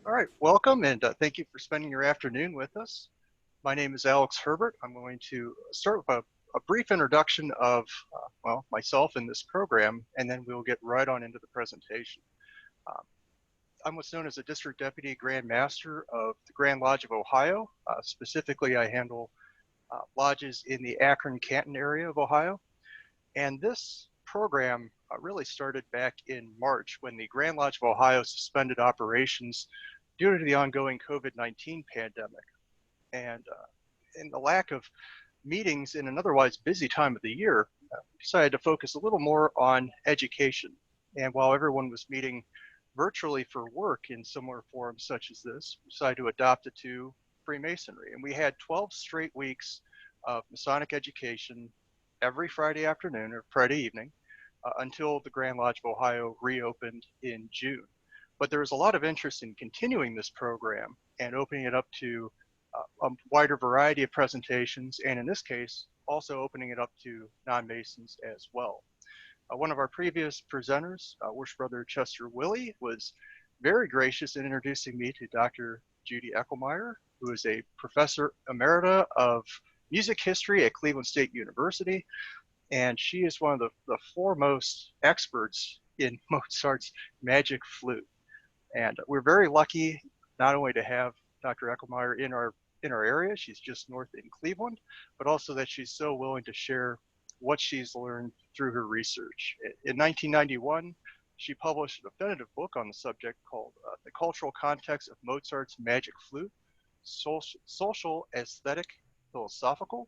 All right, welcome and thank you for spending your afternoon with us. My name is Alex Herbert. I'm going to start with a brief introduction of, myself in this program, and then we'll get right on into the presentation. I'm what's known as a District Deputy Grand Master of the Grand Lodge of Ohio. Specifically, I handle lodges in the Akron-Canton area of Ohio. And this program really started back in March when the Grand Lodge of Ohio suspended operations due to the ongoing COVID-19 pandemic. And in the lack of meetings in an otherwise busy time of the year, we decided to focus a little more on education. And while everyone was meeting virtually for work in similar forums such as this, we decided to adopt it to Freemasonry. And we had 12 straight weeks of Masonic education every Friday afternoon or Friday evening until the Grand Lodge of Ohio reopened in June. But there was a lot of interest in continuing this program and opening it up to a wider variety of presentations, and in this case, also opening it up to non-Masons as well. One of our previous presenters, Worship Brother Chester Willie, was very gracious in introducing me to Dr. Judy Eckelmeyer, who is a Professor Emerita of Music History at Cleveland State University, and she is one of the foremost experts in Mozart's magic flute. And we're very lucky not only to have Dr. Eckelmeyer in our area, she's just north in Cleveland, but also that she's so willing to share what she's learned through her research. In 1991, she published a definitive book on the subject called The Cultural Context of Mozart's Magic Flute, Social, Aesthetic, Philosophical,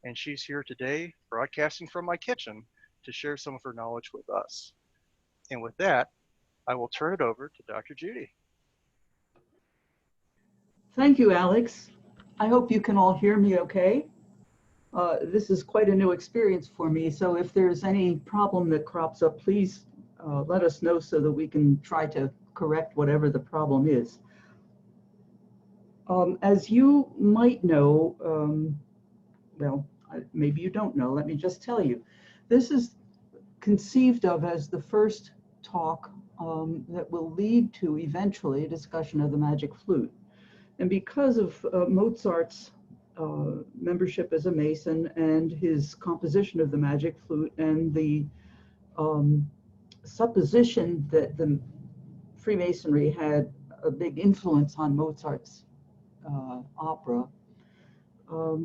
and she's here today broadcasting from my kitchen to share some of her knowledge with us. And with that, I will turn it over to Dr. Judy. Thank you, Alex. I hope you can all hear me okay. This is quite a new experience for me, so if there's any problem that crops up, please let us know so that we can try to correct whatever the problem is. As you might know, maybe you don't know, let me just tell you. This is conceived of as the first talk that will lead to eventually a discussion of the magic flute. And because of Mozart's membership as a Mason and his composition of the magic flute and the supposition that the Freemasonry had a big influence on Mozart's opera,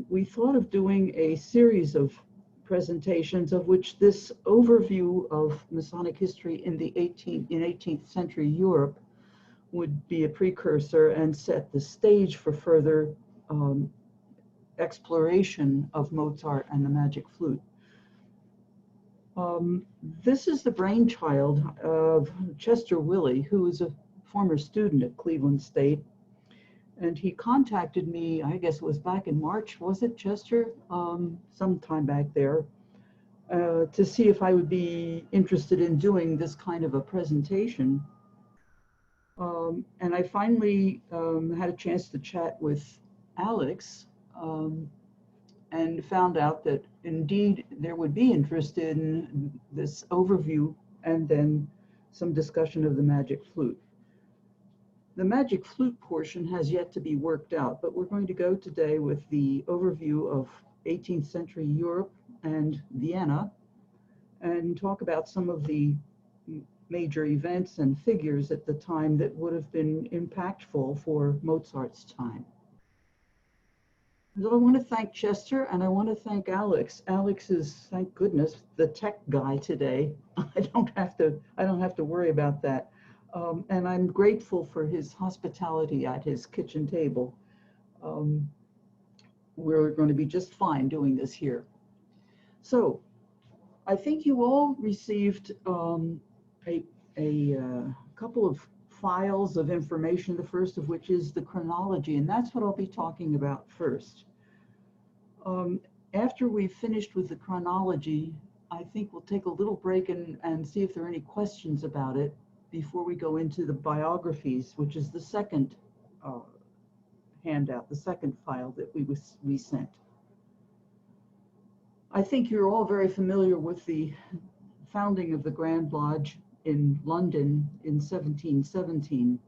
we thought of doing a series of presentations of which this overview of Masonic history in 18th century Europe would be a precursor and set the stage for further exploration of Mozart and the magic flute. This is the brainchild of Chester Willie, who is a former student at Cleveland State. And he contacted me, I guess it was back in March, was it, Chester? Sometime back there, to see if I would be interested in doing this kind of a presentation. And I finally had a chance to chat with Alex and found out that indeed there would be interest in this overview and then some discussion of the magic flute. The magic flute portion has yet to be worked out, but we're going to go today with the overview of 18th century Europe and Vienna and talk about some of the major events and figures at the time that would have been impactful for Mozart's time. So I want to thank Chester and I want to thank Alex. Alex is, thank goodness, the tech guy today. I don't have to worry about that. And I'm grateful for his hospitality at his kitchen table. We're going to be just fine doing this here. So I think you all received a couple of files of information, the first of which is the chronology, and that's what I'll be talking about first. After we've finished with the chronology, I think we'll take a little break and see if there are any questions about it before we go into the biographies, which is the second handout, the second file that we sent. I think you're all very familiar with the founding of the Grand Lodge in London in 1717.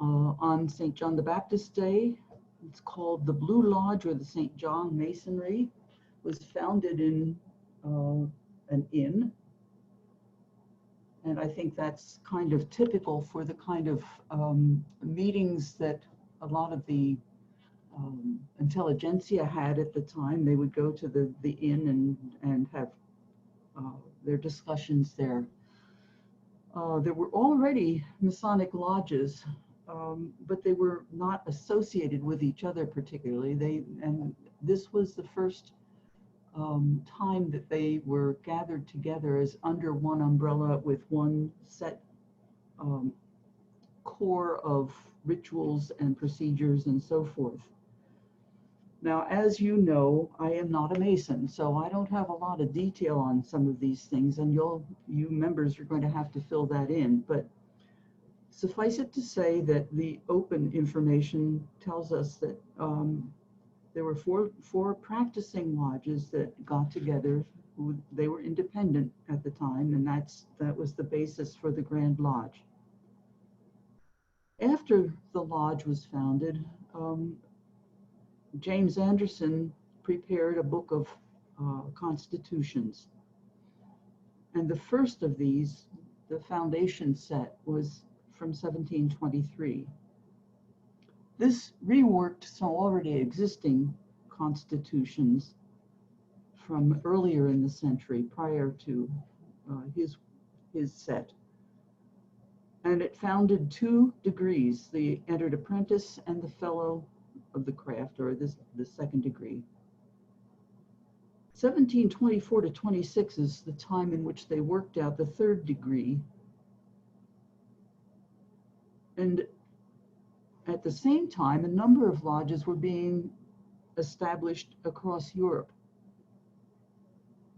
on St. John the Baptist Day. It's called the Blue Lodge or the St. John Masonry. It was founded in an inn. And I think that's kind of typical for the kind of meetings that a lot of the intelligentsia had at the time. They would go to the inn and have their discussions there. There were already Masonic lodges, but they were not associated with each other particularly. And this was the first time that they were gathered together as under one umbrella with one set core of rituals and procedures and so forth. Now, as you know, I am not a Mason, so I don't have a lot of detail on some of these things, and you members are going to have to fill that in. But suffice it to say that the open information tells us that there were four practicing lodges that got together. They were independent at the time, and that was the basis for the Grand Lodge. After the lodge was founded, James Anderson prepared a book of constitutions. And the first of these, the foundation set, was from 1723. This reworked some already existing constitutions from earlier in the century, prior to his set. And it founded 2 degrees, the entered apprentice and the fellow of the craft, or the second degree. 1724 to 26 is the time in which they worked out the 3rd degree. And at the same time, a number of lodges were being established across Europe.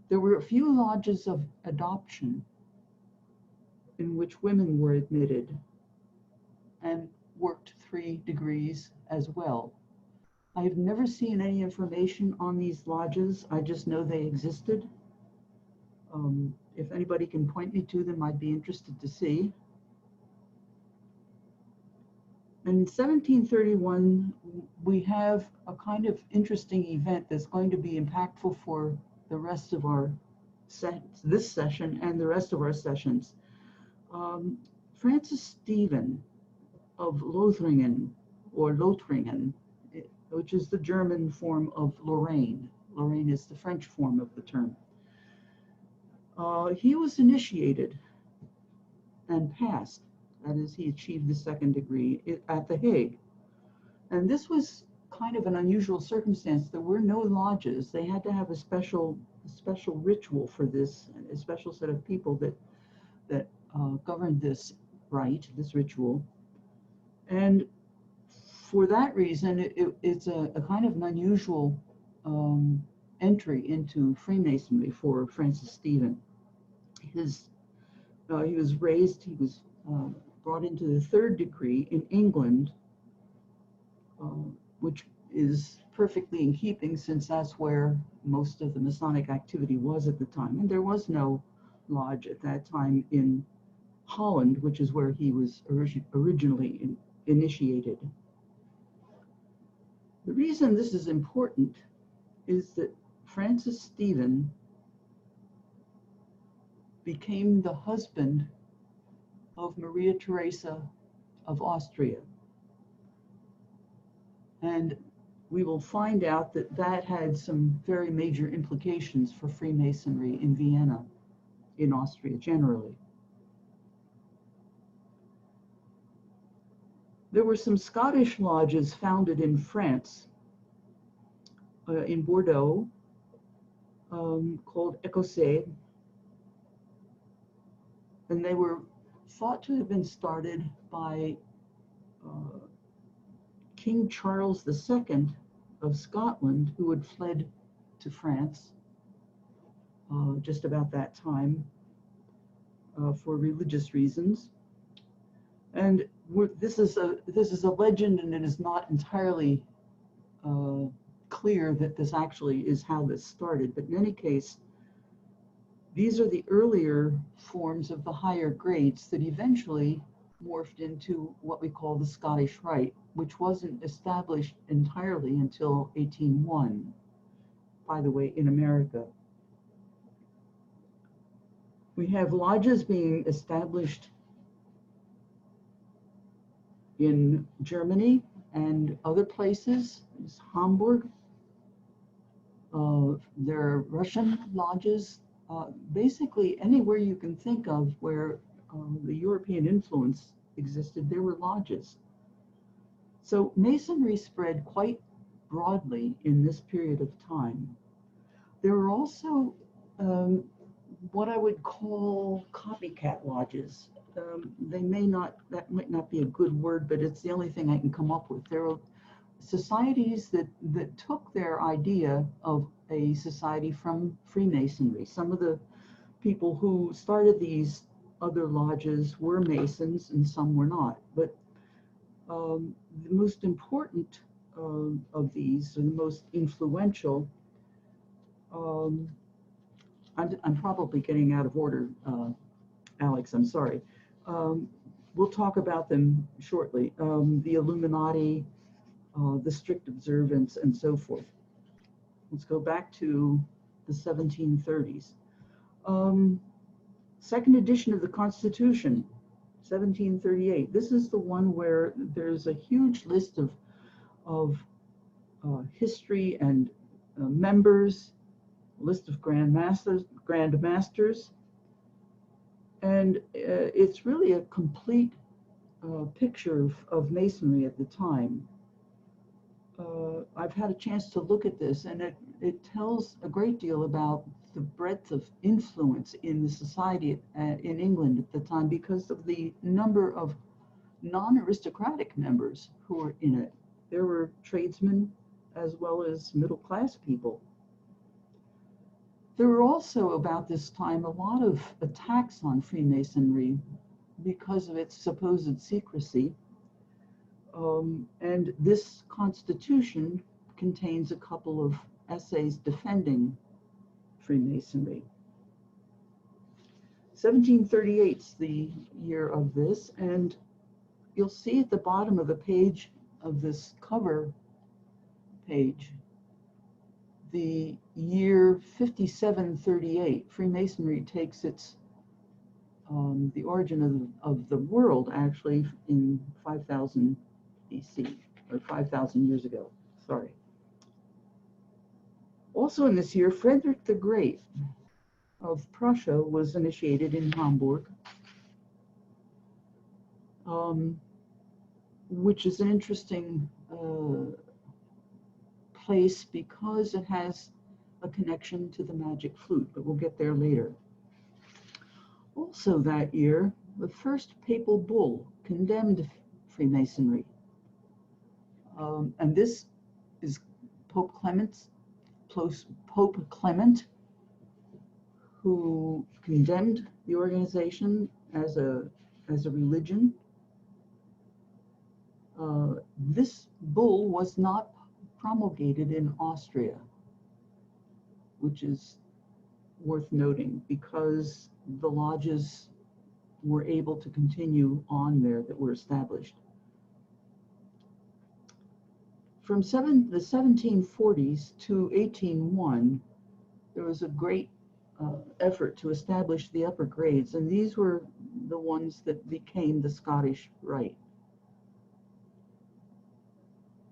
There were a few lodges of adoption in which women were admitted and worked 3 degrees as well. I have never seen any information on these lodges. I just know they existed. If anybody can point me to them, I'd be interested to see. In 1731, we have a kind of interesting event that's going to be impactful for the rest of our this session and the rest of our sessions. Francis Stephen of Lothringen, or Lothringen, which is the German form of Lorraine. Lorraine is the French form of the term. He was initiated and passed. That is, he achieved the 2nd degree at The Hague. And this was kind of an unusual circumstance. There were no lodges. They had to have a special ritual for this, a special set of people that governed this rite, this ritual. And for that reason, it's a kind of an unusual entry into Freemasonry for Francis Stephen. He was raised, he was brought into the 3rd degree in England, which is perfectly in keeping since that's where most of the Masonic activity was at the time. And there was no lodge at that time in Holland, which is where he was originally initiated. The reason this is important is that Francis Stephen became the husband of Maria Theresa of Austria. And we will find out that that had some very major implications for Freemasonry in Vienna, in Austria generally. There were some Scottish lodges founded in France, in Bordeaux, called Écossais, and they were thought to have been started by King Charles II of Scotland, who had fled to France just about that time for religious reasons. And this is a legend, and it is not entirely clear that this actually is how this started. But in any case, these are the earlier forms of the higher grades that eventually morphed into what we call the Scottish Rite, which wasn't established entirely until 1801, by the way, in America. We have lodges being established in Germany and other places. There's Hamburg. There are Russian lodges. Basically, anywhere you can think of where the European influence existed, there were lodges. So Masonry spread quite broadly in this period of time. There were also what I would call copycat lodges. They may not, that might not be a good word, but it's the only thing I can come up with. There were societies that took their idea of a society from Freemasonry. Some of the people who started these other lodges were Masons and some were not. But the most important of these, or the most influential, I'm probably getting out of order, Alex, I'm sorry. We'll talk about them shortly. The Illuminati, the strict observance, and so forth. Let's go back to the 1730s. Second edition of the Constitution, 1738. This is the one where there's a huge list of history and members, list of Grand Masters, and it's really a complete picture of Masonry at the time. I've had a chance to look at this, and it tells a great deal about the breadth of influence in the society in England at the time because of the number of non-aristocratic members who were in it. There were tradesmen as well as middle-class people. There were also, about this time, a lot of attacks on Freemasonry because of its supposed secrecy. And this Constitution contains a couple of essays defending Freemasonry. 1738 is the year of this, and you'll see at the bottom of the page of this cover page, the year 5738. Freemasonry takes its the origin of the world actually in 5000 BC, or 5,000 years ago, sorry. Also in this year, Frederick the Great of Prussia was initiated in Hamburg, which is an interesting place because it has a connection to the magic flute, but we'll get there later. Also that year, the first papal bull condemned Freemasonry. And this is Pope Clement, who condemned the organization as a religion. This bull was not promulgated in Austria, which is worth noting because the lodges were able to continue on there that were established. From the 1740s to 1801, there was a great effort to establish the upper grades, and these were the ones that became the Scottish Rite.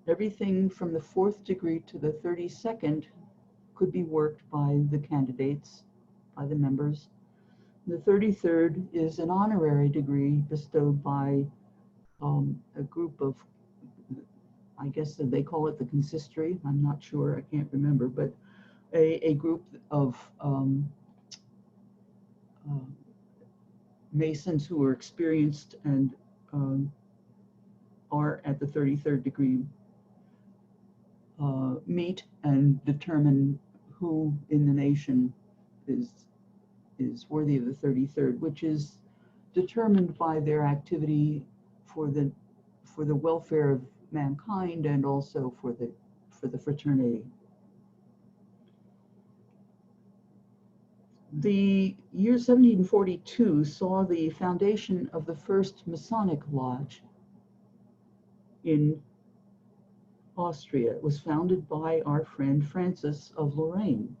Everything from the 4th degree to the 32nd could be worked by the candidates, by the members. The 33rd is an honorary degree bestowed by a group of, I guess they call it the consistory, I'm not sure, I can't remember, but a group of Masons who are experienced and are at the 33rd degree meet and determine who in the nation is worthy of the 33rd, which is determined by their activity for the welfare of mankind and also for the fraternity. The year 1742 saw the foundation of the first Masonic lodge in Austria. It was founded by our friend Francis of Lorraine,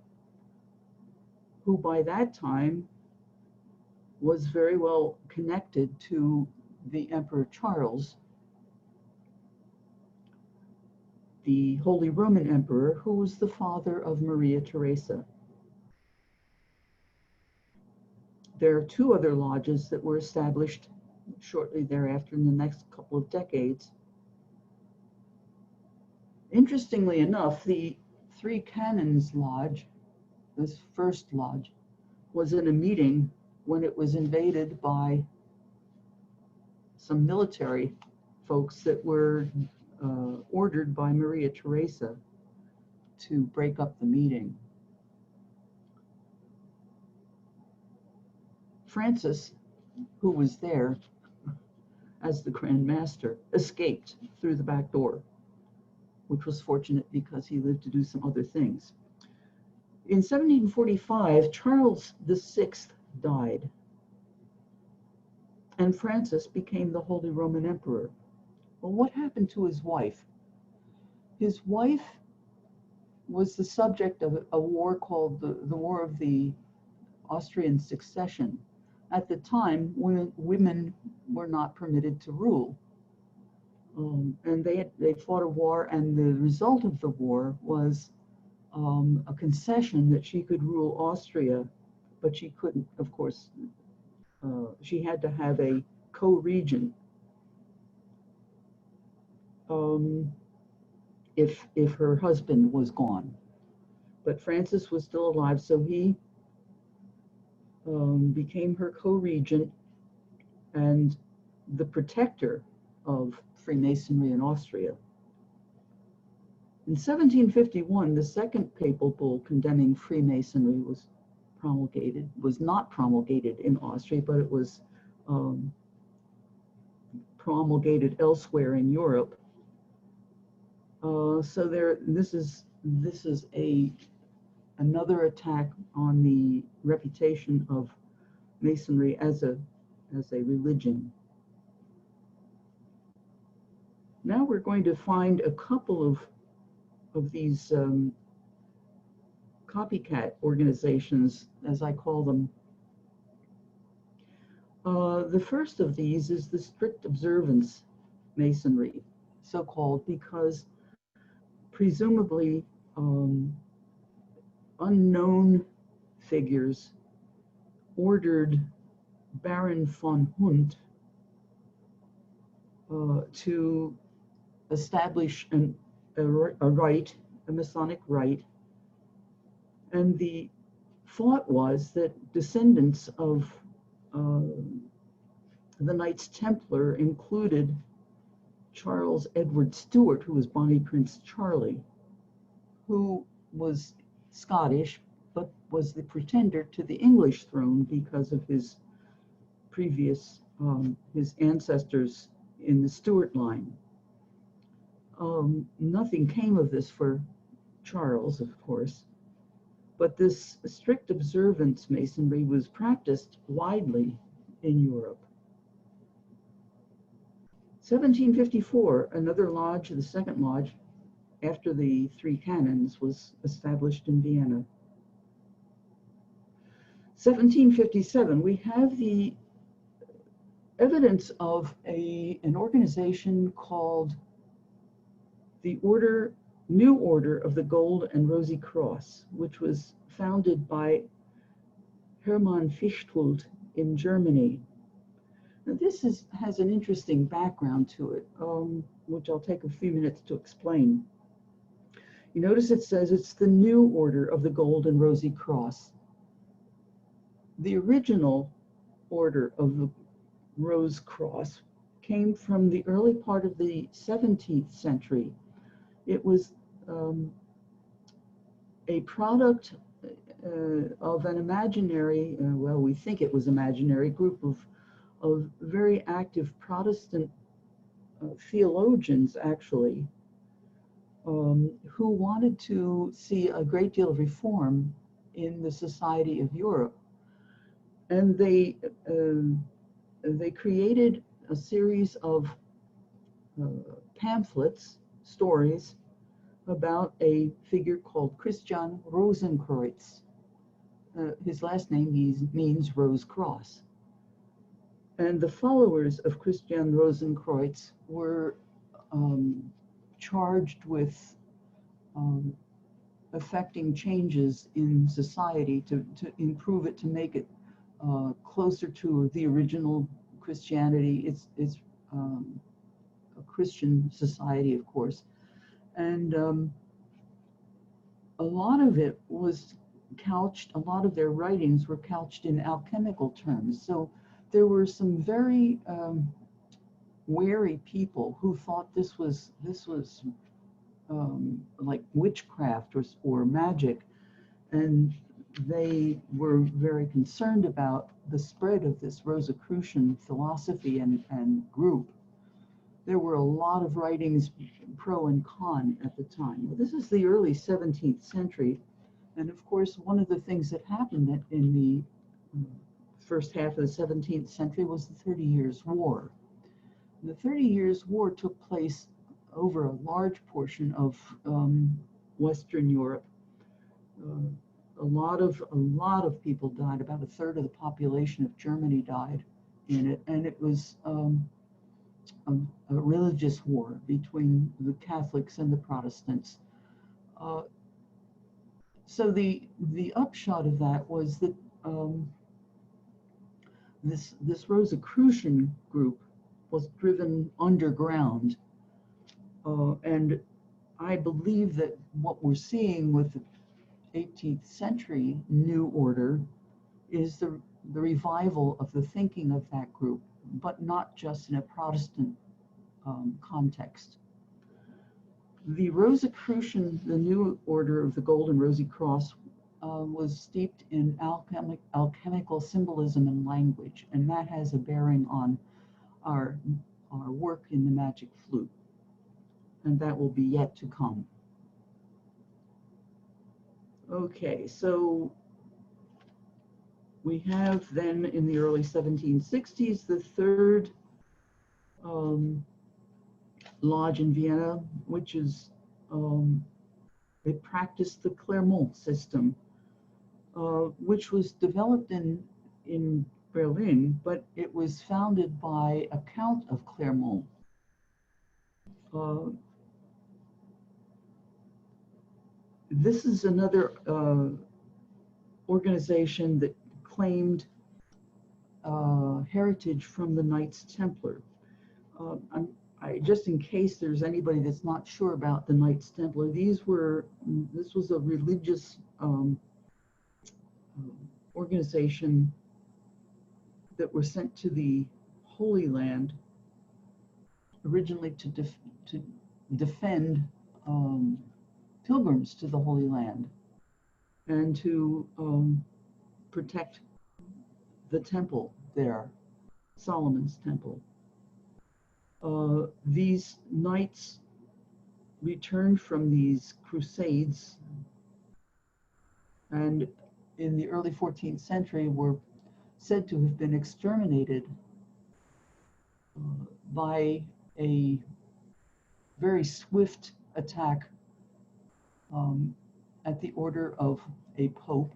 who by that time was very well connected to the Emperor Charles, the Holy Roman Emperor, who was the father of Maria Theresa. There are two other lodges that were established shortly thereafter in the next couple of decades. Interestingly enough, the Three Canons Lodge, this first lodge, was in a meeting when it was invaded by some military folks that were ordered by Maria Theresa to break up the meeting. Francis, who was there as the Grand Master, escaped through the back door, which was fortunate because he lived to do some other things. In 1745, Charles VI died, and Francis became the Holy Roman Emperor. Well, what happened to his wife? His wife was the subject of a war called the War of the Austrian Succession. At the time, women were not permitted to rule. And they fought a war, and the result of the war was a concession that she could rule Austria, but she couldn't, of course. She had to have a co-regent if her husband was gone. But Francis was still alive, so he became her co-regent and the protector of Freemasonry in Austria. In 1751, the second papal bull condemning Freemasonry was not promulgated in Austria, but it was promulgated elsewhere in Europe. This is another attack on the reputation of Masonry as a religion. Now we're going to find a couple of these copycat organizations, as I call them. The first of these is the strict observance Masonry, so-called, because presumably unknown figures ordered Baron von Hund to establish a rite, a Masonic rite, and the thought was that descendants of the Knights Templar included Charles Edward Stuart, who was Bonnie Prince Charlie, who was Scottish, but was the pretender to the English throne because of his previous, his ancestors in the Stuart line. Nothing came of this for Charles, of course, but this strict observance Masonry was practiced widely in Europe. 1754, another lodge, the second lodge, after the Three Canons, was established in Vienna. 1757, we have the evidence of an organization called the New Order of the Gold and Rosy Cross, which was founded by Hermann Fichtult in Germany. Now, this has an interesting background to it, which I'll take a few minutes to explain. You notice it says it's the New Order of the Gold and Rosy Cross. The original Order of the Rose Cross came from the early part of the 17th century. It was a product of an imaginary, well, we think it was imaginary, group of very active Protestant theologians, actually, who wanted to see a great deal of reform in the society of Europe. And they created a series of pamphlets, stories about a figure called Christian Rosenkreuz. His last name means Rose Cross. And the followers of Christian Rosenkreuz were charged with affecting changes in society to improve it, to make it closer to the original Christianity. It's a Christian society, of course. And a lot of it was couched, a lot of their writings were couched in alchemical terms. So there were some very wary people who thought this was like witchcraft or magic, and they were very concerned about the spread of this Rosicrucian philosophy and group. There were a lot of writings pro and con at the time. Well, this is the early 17th century, and of course one of the things that happened in the first half of the 17th century was the 30 Years' War. The 30 Years' War took place over a large portion of Western Europe. A lot of people died. About a third of the population of Germany died in it, and it was a religious war between the Catholics and the Protestants. So the upshot of that was that this Rosicrucian group was driven underground, and I believe that what we're seeing with the 18th century New Order is the revival of the thinking of that group, but not just in a Protestant context. The Rosicrucian, the New Order of the Golden Rosy Cross, was steeped in alchemical symbolism and language, and that has a bearing on our work in the magic flute, and that will be yet to come. Okay, so we have then in the early 1760s the third lodge in Vienna, which is it practiced the Clermont system, which was developed in Berlin, but it was founded by a Count of Clermont. This is another organization that claimed heritage from the Knights Templar. Just in case there's anybody that's not sure about the Knights Templar, this was a religious organization that were sent to the Holy Land originally to defend pilgrims to the Holy Land and to protect the temple there, Solomon's temple. These knights returned from these crusades, and in the early 14th century were said to have been exterminated by a very swift attack at the order of a pope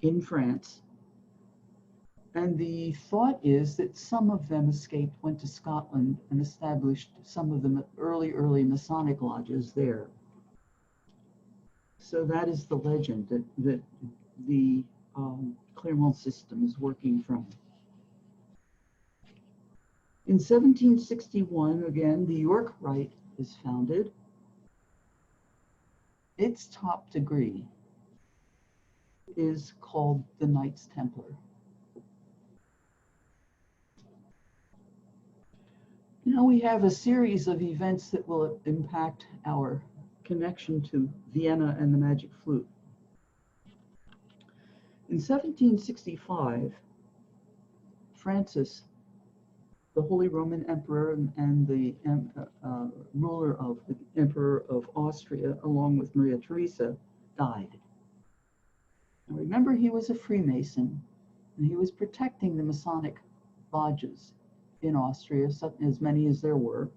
in France. And the thought is that some of them escaped, went to Scotland, and established some of the early Masonic lodges there. So that is the legend that the Clermont system is working from. In 1761, again, the York Rite is founded. Its top degree is called the Knights Templar. Now we have a series of events that will impact our connection to Vienna and the magic flute. In 1765, Francis, the Holy Roman Emperor and the ruler of the Emperor of Austria, along with Maria Theresa, died. Now remember, he was a Freemason, and he was protecting the Masonic lodges in Austria, as many as there were.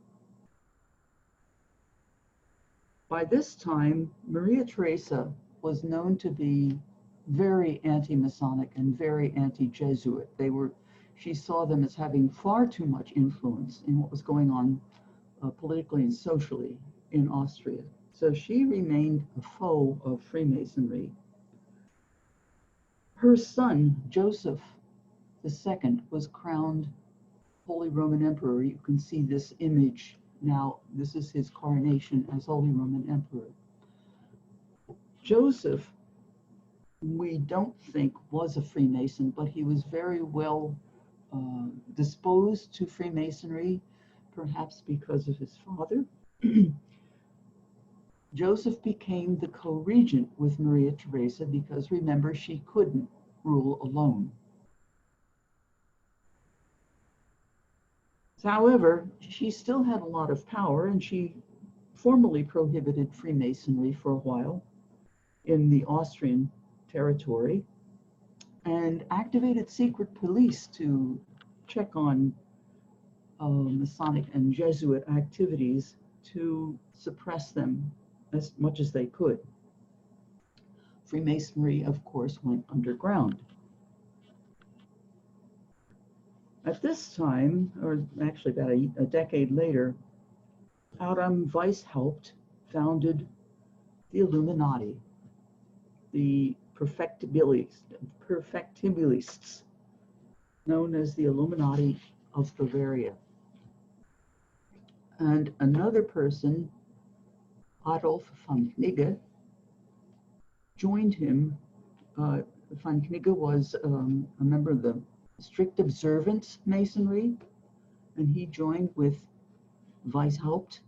By this time, Maria Theresa was known to be very anti-Masonic and very anti-Jesuit. She saw them as having far too much influence in what was going on politically and socially in Austria. So she remained a foe of Freemasonry. Her son, Joseph II, was crowned Holy Roman Emperor. You can see this image now. This is his coronation as Holy Roman Emperor. Joseph, we don't think was a Freemason, but he was very well disposed to Freemasonry, perhaps because of his father. Joseph became the co-regent with Maria Theresa because, remember, she couldn't rule alone. However, she still had a lot of power, and she formally prohibited Freemasonry for a while in the Austrian territory and activated secret police to check on Masonic and Jesuit activities to suppress them as much as they could. Freemasonry, of course, went underground. At this time, or actually about a decade later, Adam Weishaupt founded the Illuminati, the perfectibilists, known as the Illuminati of Bavaria. And another person, Adolf von Knigge, joined him. Von Knigge was a member of the strict observance Masonry, and he joined with Weishaupt,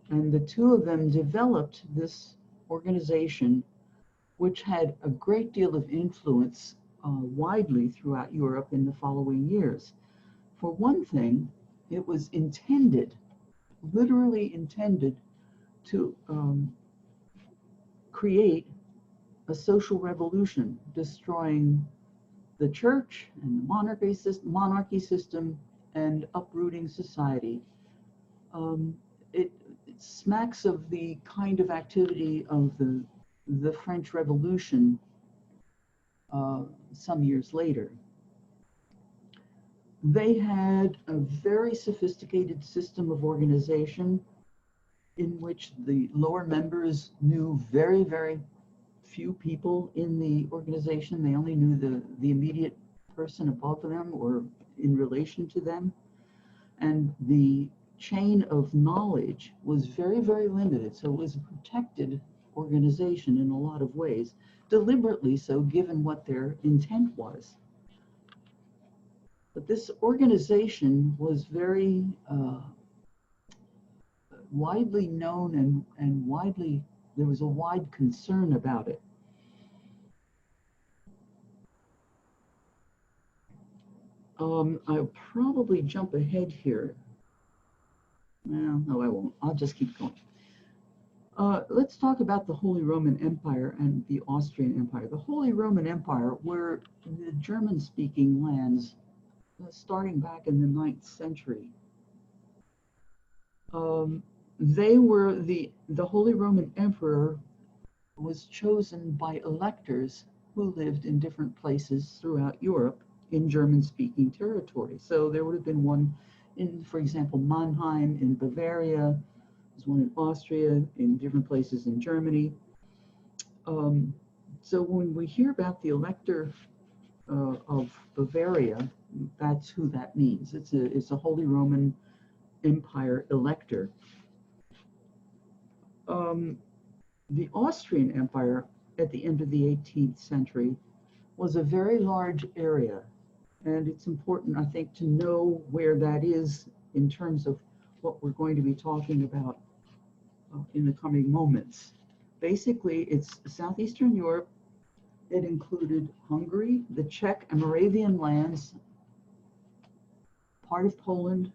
and the two of them developed this organization, which had a great deal of influence widely throughout Europe in the following years. For one thing, it was intended, literally intended, to create a social revolution, destroying the church and the monarchy system and uprooting society. It smacks of the kind of activity of the French Revolution some years later. They had a very sophisticated system of organization in which the lower members knew very, very few people in the organization. They only knew the immediate person above them or in relation to them. And the chain of knowledge was very, very limited. So it was a protected organization in a lot of ways, deliberately so, given what their intent was. But this organization was very widely known and there was a wide concern about it. I'll probably jump ahead here. Well, no, I won't. I'll just keep going. Let's talk about the Holy Roman Empire and the Austrian Empire. The Holy Roman Empire were the German-speaking lands starting back in the 9th century. They were the Holy Roman Emperor was chosen by electors who lived in different places throughout Europe in German-speaking territory. So there would have been one in, for example, Mannheim in Bavaria. There's one in Austria, in different places in Germany. So when we hear about the elector of Bavaria, that's who that means. It's a Holy Roman Empire elector. The Austrian Empire at the end of the 18th century was a very large area, and it's important, I think, to know where that is in terms of what we're going to be talking about in the coming moments. Basically, it's southeastern Europe. It included Hungary, the Czech and Moravian lands, part of Poland,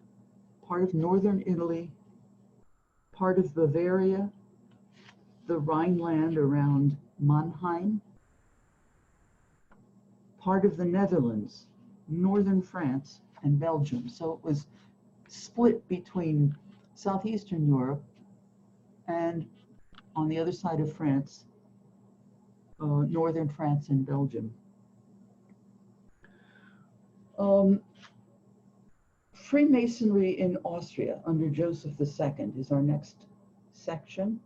part of northern Italy, part of Bavaria, the Rhineland around Mannheim, part of the Netherlands, northern France, and Belgium. So it was split between southeastern Europe and on the other side of France, northern France and Belgium. Freemasonry in Austria under Joseph II is our next section.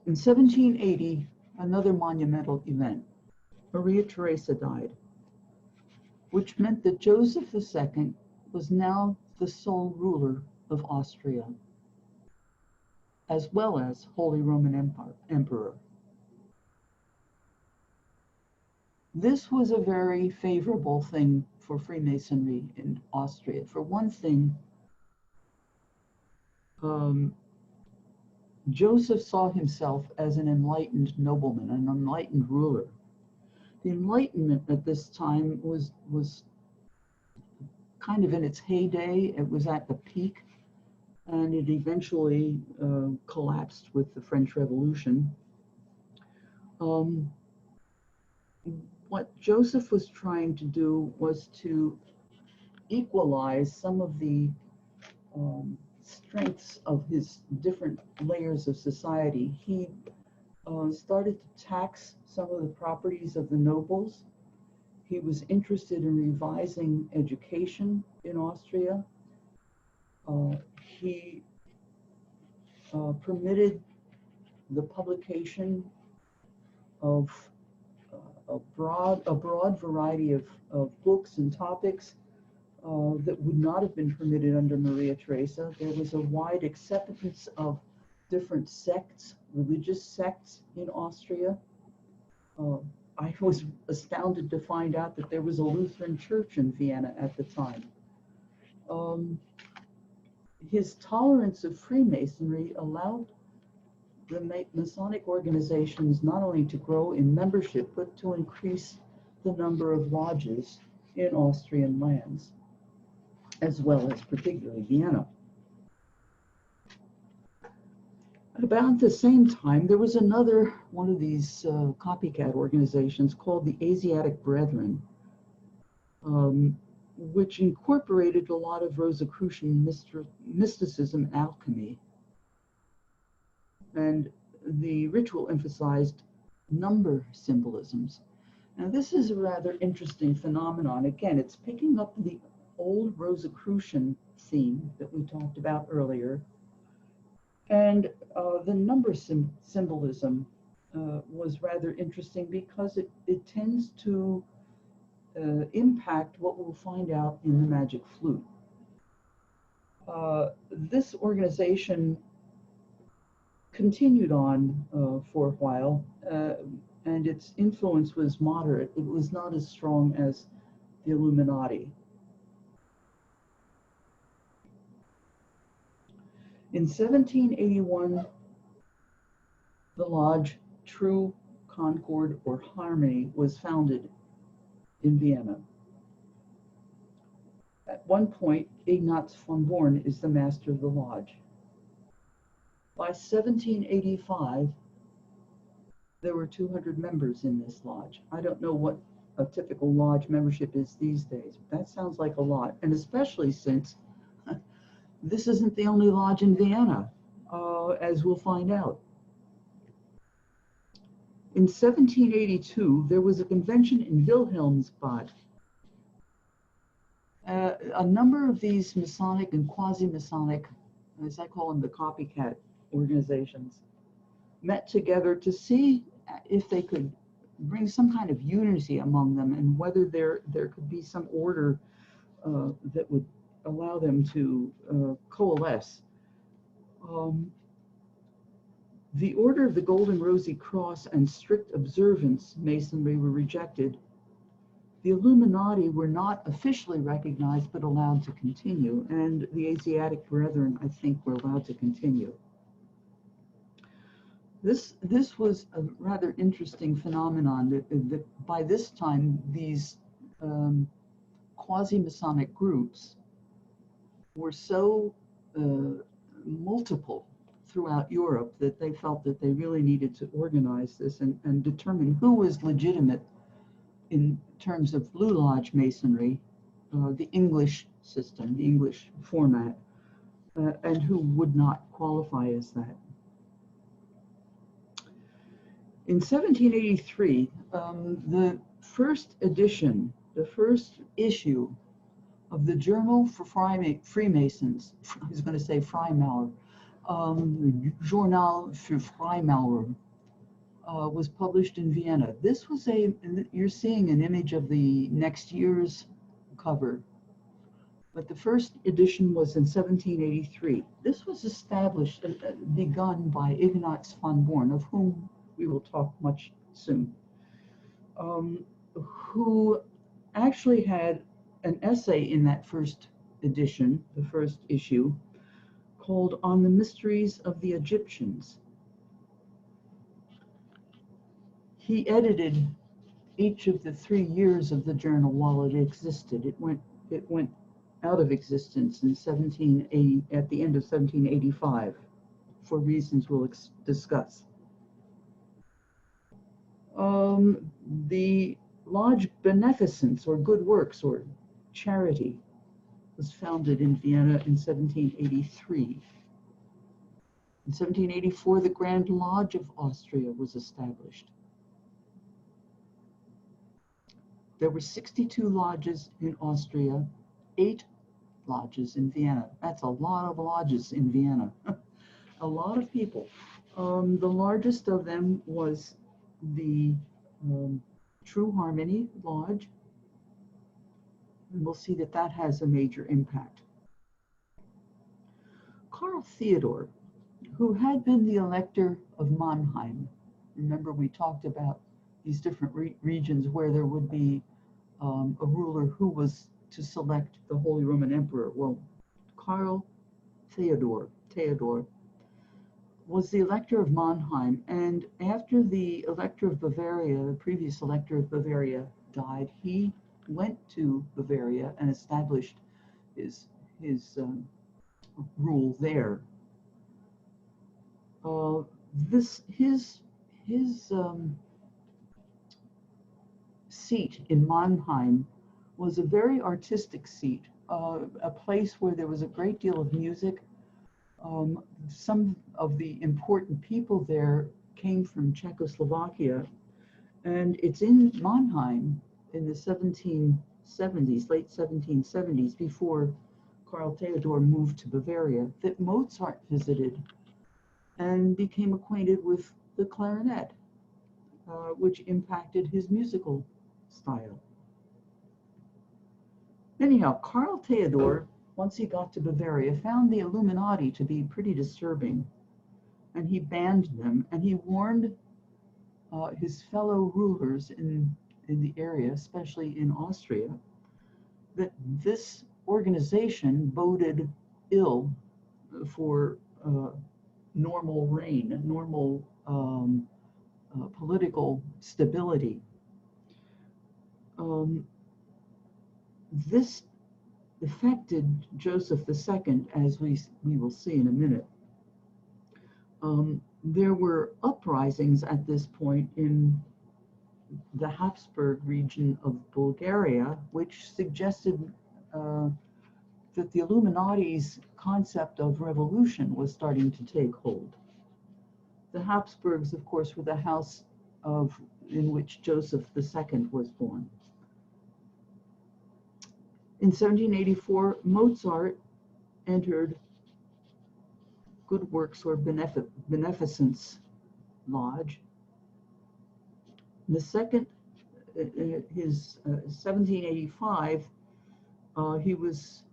In 1780, another monumental event. Maria Theresa died, which meant that Joseph II was now the sole ruler of Austria, as well as Holy Roman Emperor. This was a very favorable thing for Freemasonry in Austria. For one thing, Joseph saw himself as an enlightened nobleman, an enlightened ruler. The Enlightenment at this time was kind of in its heyday. It was at the peak, and it eventually collapsed with the French Revolution. What Joseph was trying to do was to equalize some of the strengths of his different layers of society. He started to tax some of the properties of the nobles. He was interested in revising education in Austria. He permitted the publication of a broad variety of books and topics that would not have been permitted under Maria Theresa. There was a wide acceptance of different sects, religious sects in Austria. I was astounded to find out that there was a Lutheran church in Vienna at the time. His tolerance of Freemasonry allowed the Masonic organizations not only to grow in membership, but to increase the number of lodges in Austrian lands, as well as particularly Vienna. At about the same time, there was another one of these copycat organizations called the Asiatic Brethren, which incorporated a lot of Rosicrucian mysticism, alchemy, and the ritual emphasized number symbolisms. Now, this is a rather interesting phenomenon. Again, it's picking up the old Rosicrucian theme that we talked about earlier. And the number symbolism was rather interesting because it tends to impact what we'll find out in the magic flute. This organization continued on for a while, and its influence was moderate. It was not as strong as the Illuminati. In 1781, the lodge True Concord or Harmony was founded in Vienna. At one point, Ignaz von Born is the master of the lodge. By 1785, there were 200 members in this lodge. I don't know what a typical lodge membership is these days, but that sounds like a lot, and especially since this isn't the only lodge in Vienna, as we'll find out. In 1782, there was a convention in Wilhelmsbad. A number of these Masonic and quasi-Masonic, as I call them, the copycat organizations, met together to see if they could bring some kind of unity among them and whether there could be some order that would allow them to coalesce. The Order of the Golden Rosy Cross and strict observance Masonry were rejected. The Illuminati were not officially recognized but allowed to continue, and the Asiatic Brethren, I think, were allowed to continue. This was a rather interesting phenomenon that by this time these quasi-Masonic groups were so multiple throughout Europe that they felt that they really needed to organize this and determine who was legitimate in terms of Blue Lodge Masonry, the English system, the English format, and who would not qualify as that. In 1783, the first edition, the first issue of the Journal for Freemasons, I was going to say Freimaurer, Journal für Freimaurer, was published in Vienna. This was you're seeing an image of the next year's cover, but the first edition was in 1783. This was established, begun by Ignaz von Born, of whom we will talk much soon, who actually had an essay in that first edition, the first issue, called On the Mysteries of the Egyptians. He edited each of the 3 years of the journal while it existed. It went out of existence in 1780, at the end of 1785, for reasons we'll discuss. The Lodge Beneficence, or Good Works, or Charity, was founded in Vienna in 1783. In 1784, the Grand Lodge of Austria was established. There were 62 lodges in Austria, 8 lodges in Vienna. That's a lot of lodges in Vienna. A lot of people. The largest of them was the True Harmony Lodge, and we'll see that that has a major impact. Karl Theodor, who had been the elector of Mannheim, remember we talked about these different regions where there would be a ruler who was to select the Holy Roman Emperor. Well, Karl Theodor was the elector of Mannheim, and after the elector of Bavaria, the previous elector of Bavaria, died, he went to Bavaria and established his rule there. His seat in Mannheim was a very artistic seat, a place where there was a great deal of music. Some of the important people there came from Czechoslovakia, and it's in Mannheim in the 1770s, late 1770s, before Karl Theodor moved to Bavaria, that Mozart visited and became acquainted with the clarinet, which impacted his musical style. Anyhow, Karl Theodor, once he got to Bavaria, found the Illuminati to be pretty disturbing, and he banned them, and he warned his fellow rulers in the area, especially in Austria, that this organization boded ill for normal reign, normal political stability. This affected Joseph II, as we will see in a minute. There were uprisings at this point in the Habsburg region of Bulgaria, which suggested that the Illuminati's concept of revolution was starting to take hold. The Habsburgs, of course, were the house in which Joseph II was born. In 1784, Mozart entered Good Works or Beneficence Lodge. The second, his 1785, he was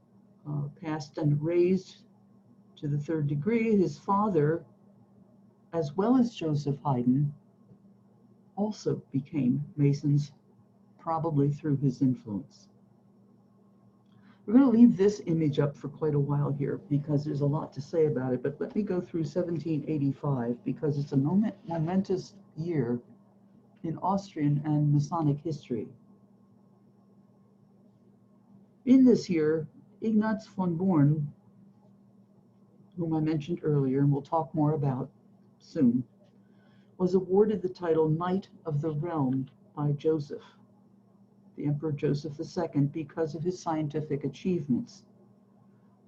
passed and raised to the 3rd degree. His father, as well as Joseph Haydn, also became Masons, probably through his influence. We're going to leave this image up for quite a while here because there's a lot to say about it, but let me go through 1785 because it's a momentous year in Austrian and Masonic history. In this year, Ignaz von Born whom I mentioned earlier and we'll talk more about soon, was awarded the title Knight of the Realm by Joseph, the Emperor Joseph II, because of his scientific achievements.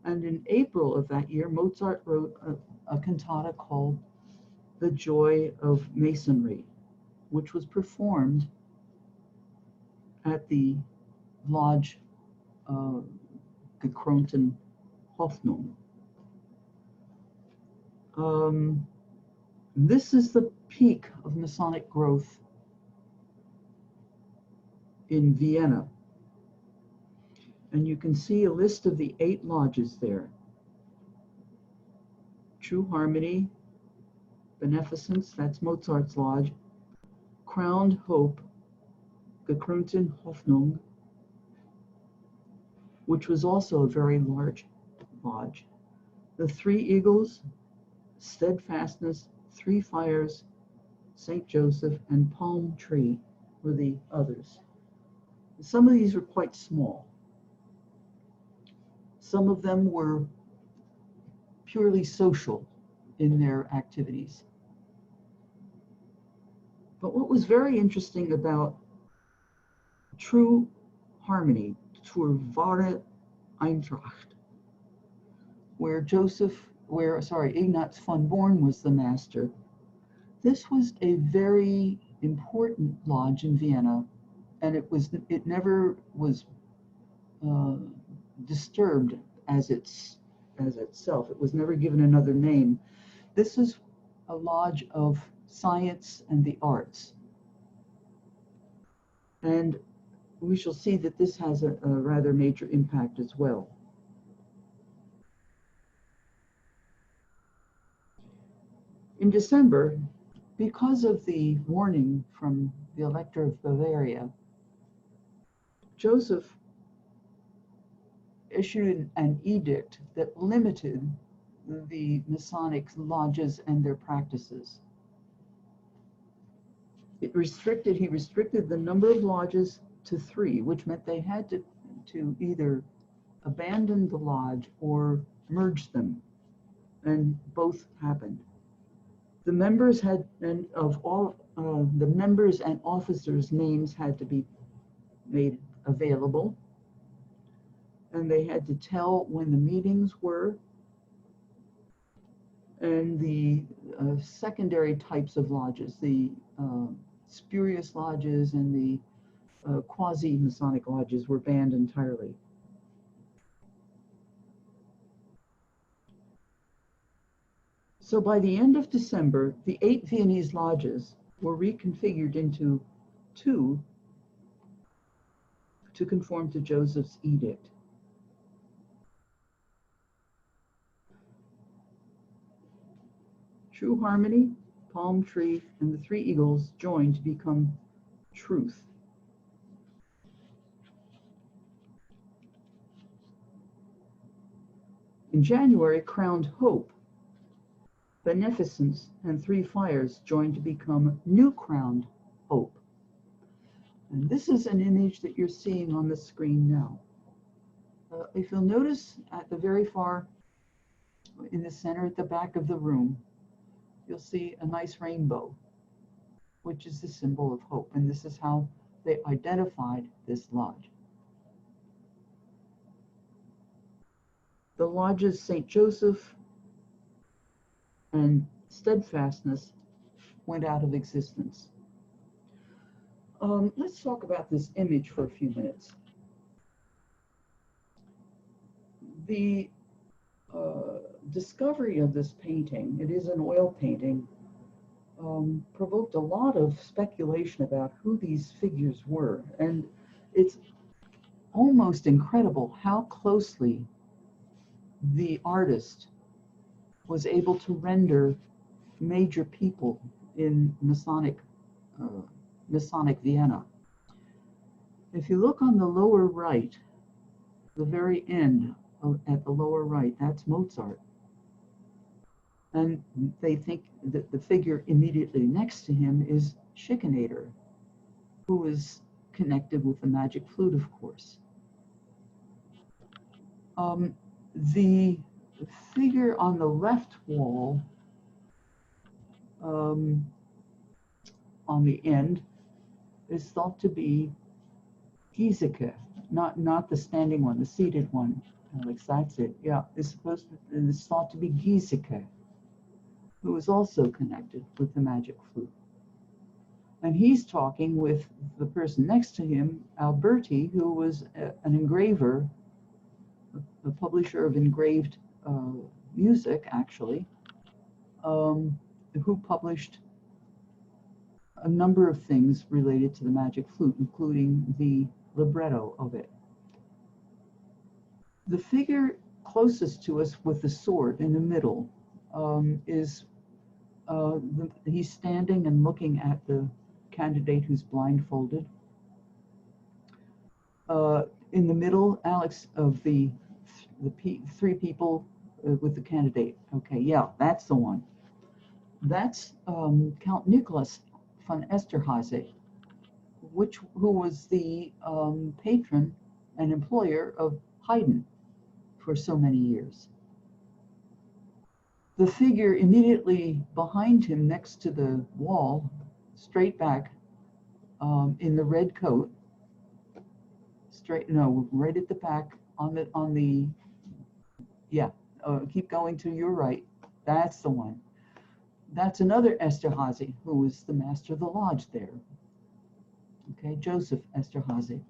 And in April of that year, Mozart wrote a cantata called The Joy of Masonry, which was performed at the Lodge Gekronten Hoffnung. This is the peak of Masonic growth in Vienna. And you can see a list of the 8 lodges there. True Harmony, Beneficence, that's Mozart's lodge. Crowned Hope, Gekronten Hoffnung, which was also a very large lodge. The Three Eagles, Steadfastness, Three Fires, St. Joseph, and Palm Tree were the others. Some of these were quite small. Some of them were purely social in their activities. But what was very interesting about True Harmony, Zur wahre Eintracht, where Ignaz von Born was the master, this was a very important lodge in Vienna, and it never was disturbed as itself. It was never given another name. This is a lodge of science and the arts. And we shall see that this has a rather major impact as well. In December, because of the warning from the Elector of Bavaria, Joseph issued an edict that limited the Masonic lodges and their practices. He restricted the number of lodges to 3, which meant they had to either abandon the lodge or merge them, and both happened. The members and officers' names had to be made available, and they had to tell when the meetings were, and the secondary types of lodges, the spurious lodges and the quasi-Masonic lodges were banned entirely. So by the end of December, the 8 Viennese lodges were reconfigured into 2 to conform to Joseph's edict. True Harmony, Palm Tree, and the Three Eagles joined to become Truth. In January, Crowned Hope, Beneficence, and Three Fires joined to become New Crowned Hope. And this is an image that you're seeing on the screen now. If you'll notice at the very far in the center at the back of the room, you'll see a nice rainbow, which is the symbol of hope. And this is how they identified this lodge. The lodges St. Joseph and Steadfastness went out of existence. Let's talk about this image for a few minutes. The discovery of this painting, it is an oil painting, provoked a lot of speculation about who these figures were. And it's almost incredible how closely the artist was able to render major people in Masonic Vienna. If you look on the lower right, the very end at the lower right, that's Mozart. And they think that the figure immediately next to him is Schikaneder, who is connected with the magic flute, of course. The The figure on the left wall, on the end, is thought to be Giesecke, not the standing one, the seated one. Alex, that's it. Yeah, it's thought to be Giesecke, who is also connected with the magic flute. And he's talking with the person next to him, Alberti, who was an engraver, a publisher of engraved music, actually, who published a number of things related to the magic flute, including the libretto of it. The figure closest to us with the sword in the middle he's standing and looking at the candidate who's blindfolded. In the middle, Alex, of the three people with the candidate. Okay, yeah, that's the one. That's Count Nicholas von Esterhazy, who was the patron and employer of Haydn for so many years. The figure immediately behind him, next to the wall, straight back, in the red coat, right at the back, keep going to your right. That's the one. That's another Esterhazy, who was the master of the lodge there. Okay, Joseph Esterhazy.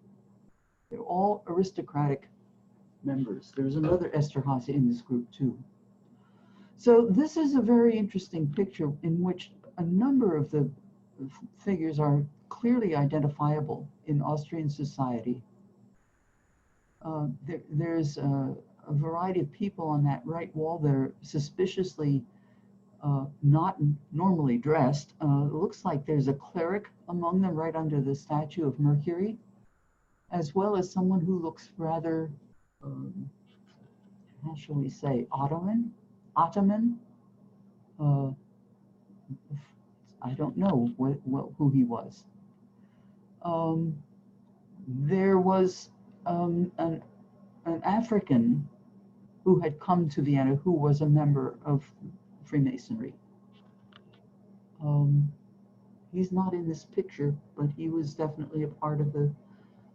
They're all aristocratic members. There's another Esterhazy in this group too. So this is a very interesting picture in which a number of the figures are clearly identifiable in Austrian society. There's a variety of people on that right wall that are suspiciously not normally dressed. It looks like there's a cleric among them right under the statue of Mercury, as well as someone who looks rather, how shall we say, Ottoman. I don't know who he was. There was an African who had come to Vienna who was a member of Freemasonry. He's not in this picture, but he was definitely a part of the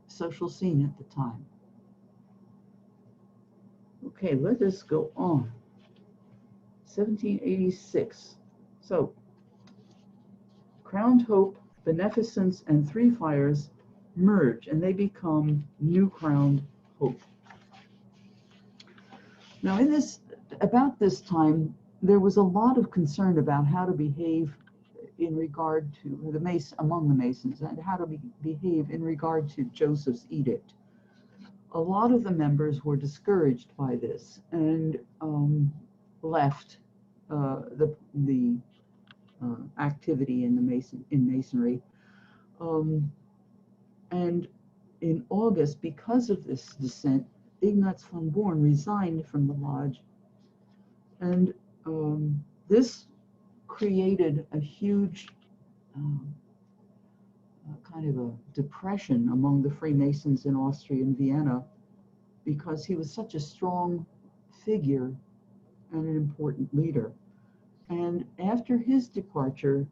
social scene at the time. Okay, let us go on. 1786. So, Crowned Hope, Beneficence, and Three Fires merge, and they become New Crowned Hope. Now, about this time, there was a lot of concern about how to behave in regard to among the Masons, and how to behave in regard to Joseph's edict. A lot of the members were discouraged by this and left the activity in Masonry. And in August, because of this dissent, Ignaz von Born resigned from the lodge, and this created a huge kind of a depression among the Freemasons in Austria and Vienna, because he was such a strong figure and an important leader. And after his departure,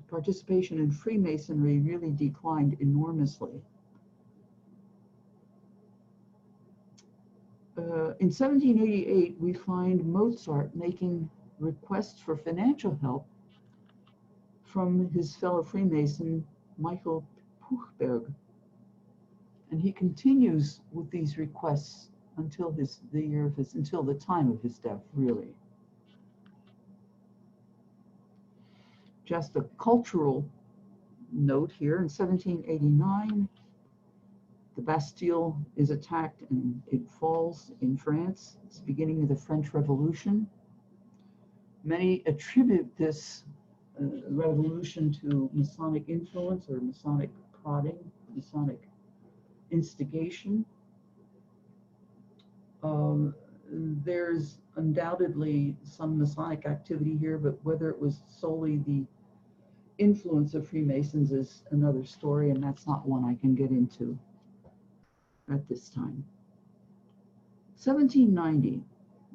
participation in Freemasonry really declined enormously. In 1788, we find Mozart making requests for financial help from his fellow Freemason, Michael Puchberg. And he continues with these requests until the time of his death, really. Just a cultural note here, in 1789, the Bastille is attacked and it falls in France. It's the beginning of the French Revolution. Many attribute this revolution to Masonic influence or Masonic prodding, Masonic instigation. There's undoubtedly some Masonic activity here, but whether it was solely the influence of Freemasons is another story, and that's not one I can get into at this time. 1790,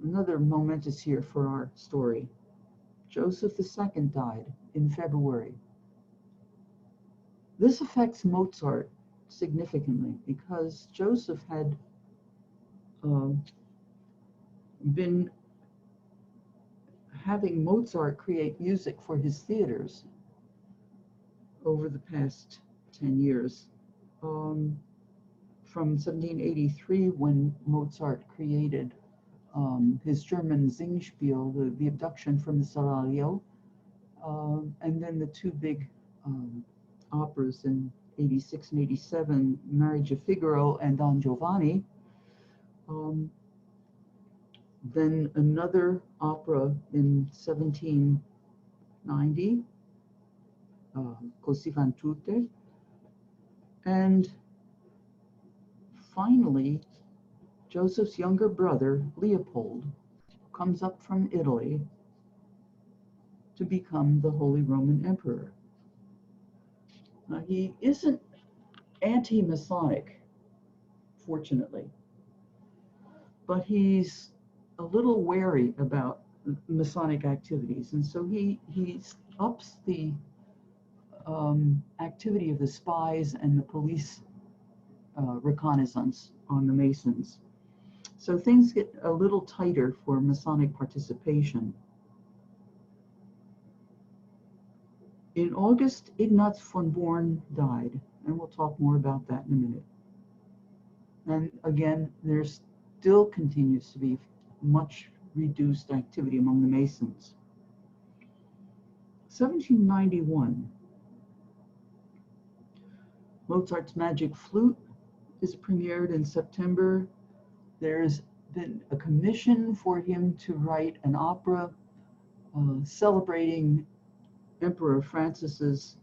Another momentous year for our story. Joseph II died in February. This affects Mozart significantly because Joseph had uh, been having Mozart create music for his theaters over the past 10 years. From 1783, when Mozart created his German Singspiel, the Abduction from the Seraglio, and then the two big operas in 86 and 87, Marriage of Figaro and Don Giovanni. Then another opera in 1790, Così fan tutte. And finally, Joseph's younger brother, Leopold, comes up from Italy to become the Holy Roman Emperor. Now, he isn't anti-Masonic, fortunately, but he's a little wary about Masonic activities, and so he ups the activity of the spies and the police reconnaissance on the Masons. So things get a little tighter for Masonic participation. In August, Ignaz von Born died, and we'll talk more about that in a minute. And again, there still continues to be much reduced activity among the Masons. 1791, Mozart's Magic Flute is premiered in September. There's been a commission for him to write an opera celebrating Emperor Francis's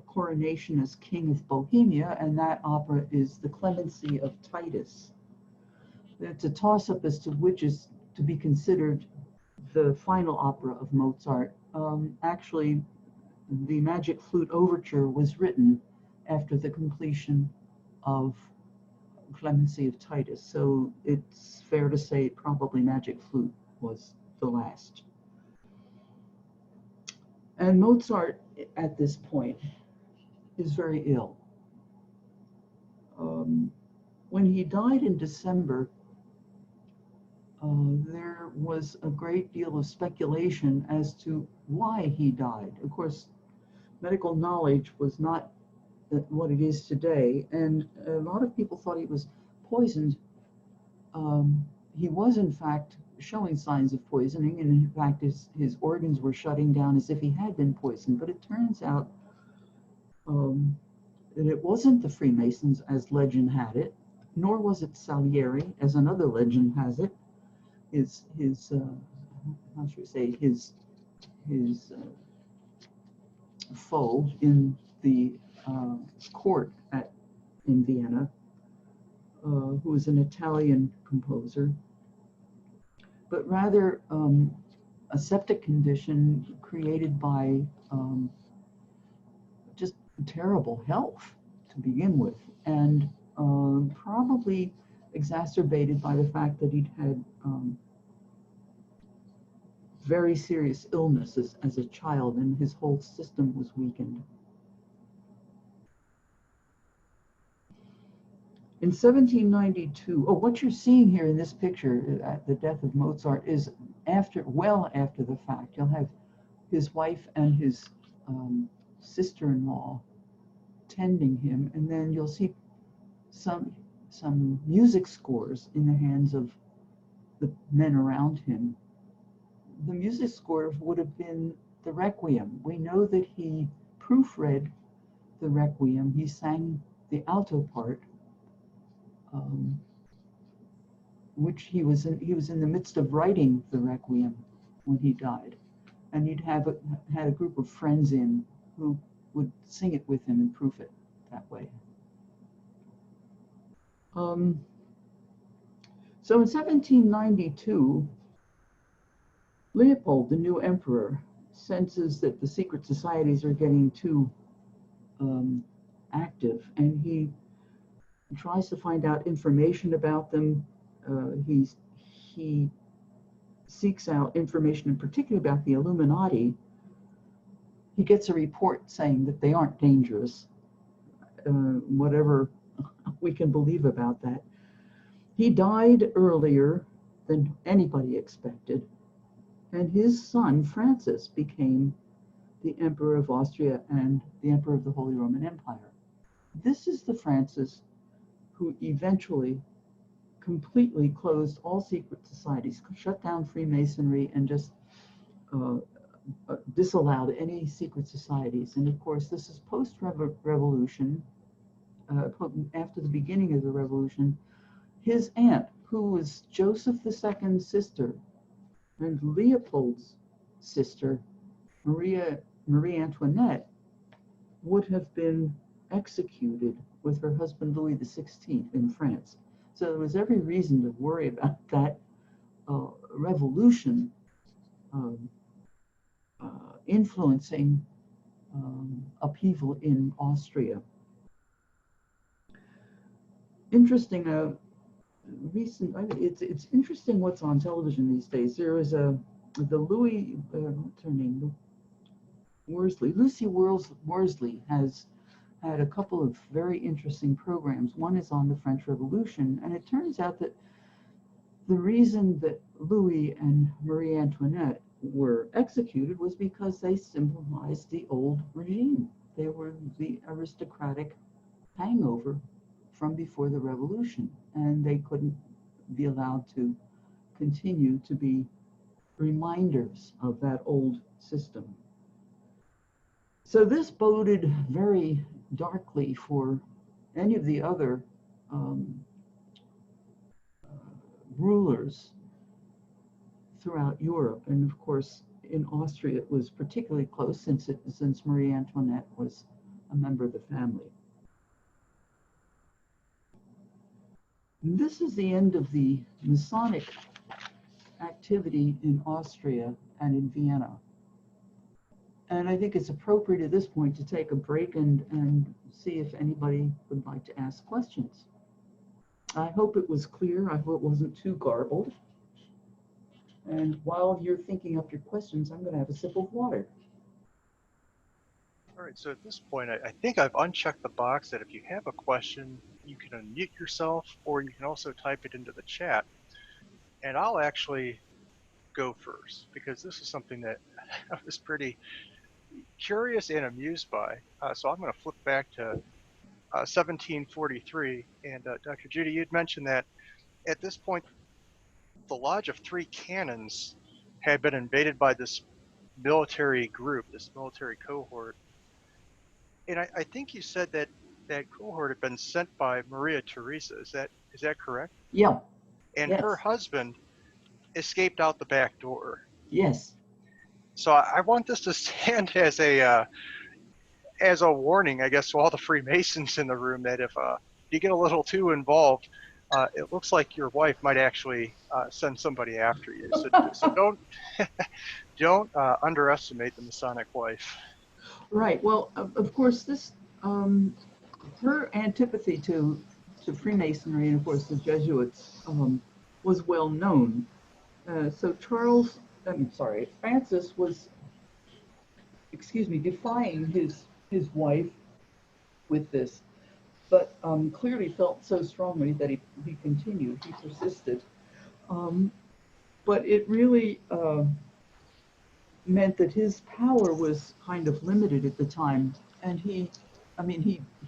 coronation as King of Bohemia, and that opera is The Clemency of Titus. It's a toss-up as to which is to be considered the final opera of Mozart. Actually, the Magic Flute Overture was written after the completion of Clemency of Titus, so it's fair to say probably Magic Flute was the last. And Mozart, at this point, is very ill. When he died in December, there was a great deal of speculation as to why he died. Of course, medical knowledge was not what it is today, and a lot of people thought he was poisoned. He was, in fact, showing signs of poisoning, and in fact, his organs were shutting down as if he had been poisoned. But it turns out that it wasn't the Freemasons, as legend had it, nor was it Salieri, as another legend has it. His how should we say, his foe in the court in Vienna, who was an Italian composer, but rather a septic condition created by just terrible health to begin with, and probably exacerbated by the fact that he'd had very serious illnesses as a child, and his whole system was weakened. In 1792, what you're seeing here in this picture at the death of Mozart is well after the fact. You'll have his wife and his sister-in-law tending him, and then you'll see some music scores in the hands of the men around him. The music score would have been the Requiem. We know that he proofread the Requiem. He sang the alto part, which he was in the midst of writing the Requiem when he died, and he'd had a group of friends in who would sing it with him and proof it that way. So in 1792, Leopold, the new emperor, senses that the secret societies are getting too active, and he tries to find out information about them. He seeks out information in particular about the Illuminati, he gets a report saying that they aren't dangerous, whatever we can believe about that. He died earlier than anybody expected, and his son, Francis, became the Emperor of Austria and the Emperor of the Holy Roman Empire. This is the Francis who eventually completely closed all secret societies, shut down Freemasonry, and just disallowed any secret societies. And of course, this is post-revolution, after the beginning of the revolution. His aunt, who was Joseph II's sister and Leopold's sister, Marie Antoinette, would have been executed with her husband Louis XVI in France. So there was every reason to worry about that revolution influencing upheaval in Austria. Interesting, it's interesting what's on television these days. There is the Louis, what's her name? Lucy Worsley has had a couple of very interesting programs. One is on the French Revolution, and it turns out that the reason that Louis and Marie Antoinette were executed was because they symbolized the old regime. They were the aristocratic hangover from before the revolution, and they couldn't be allowed to continue to be reminders of that old system. So this boded very darkly for any of the other rulers throughout Europe, and of course in Austria it was particularly close since Marie Antoinette was a member of the family. And this is the end of the Masonic activity in Austria and in Vienna. And I think it's appropriate at this point to take a break and see if anybody would like to ask questions. I hope it was clear. I hope it wasn't too garbled. And while you're thinking up your questions, I'm going to have a sip of water. All right, so at this point, I think I've unchecked the box that if you have a question, you can unmute yourself, or you can also type it into the chat. And I'll actually go first, because this is something that I was pretty curious and amused by. So I'm going to flip back to 1743. And Dr. Judy, you'd mentioned that at this point, the Lodge of Three Cannons had been invaded by this military group, this military cohort. And I think you said that that cohort had been sent by Maria Theresa. Is that correct? Yeah. And yes. her husband escaped out the back door. Yes. So I want this to stand as a warning, I guess, to all the Freemasons in the room, that if you get a little too involved, it looks like your wife might actually send somebody after you. So don't underestimate the Masonic wife. Right. Well, of course, this her antipathy to Freemasonry and of course the Jesuits was well known. So Francis was, defying his wife with this, but clearly felt so strongly that he continued, he persisted. But it really meant that his power was kind of limited at the time, and he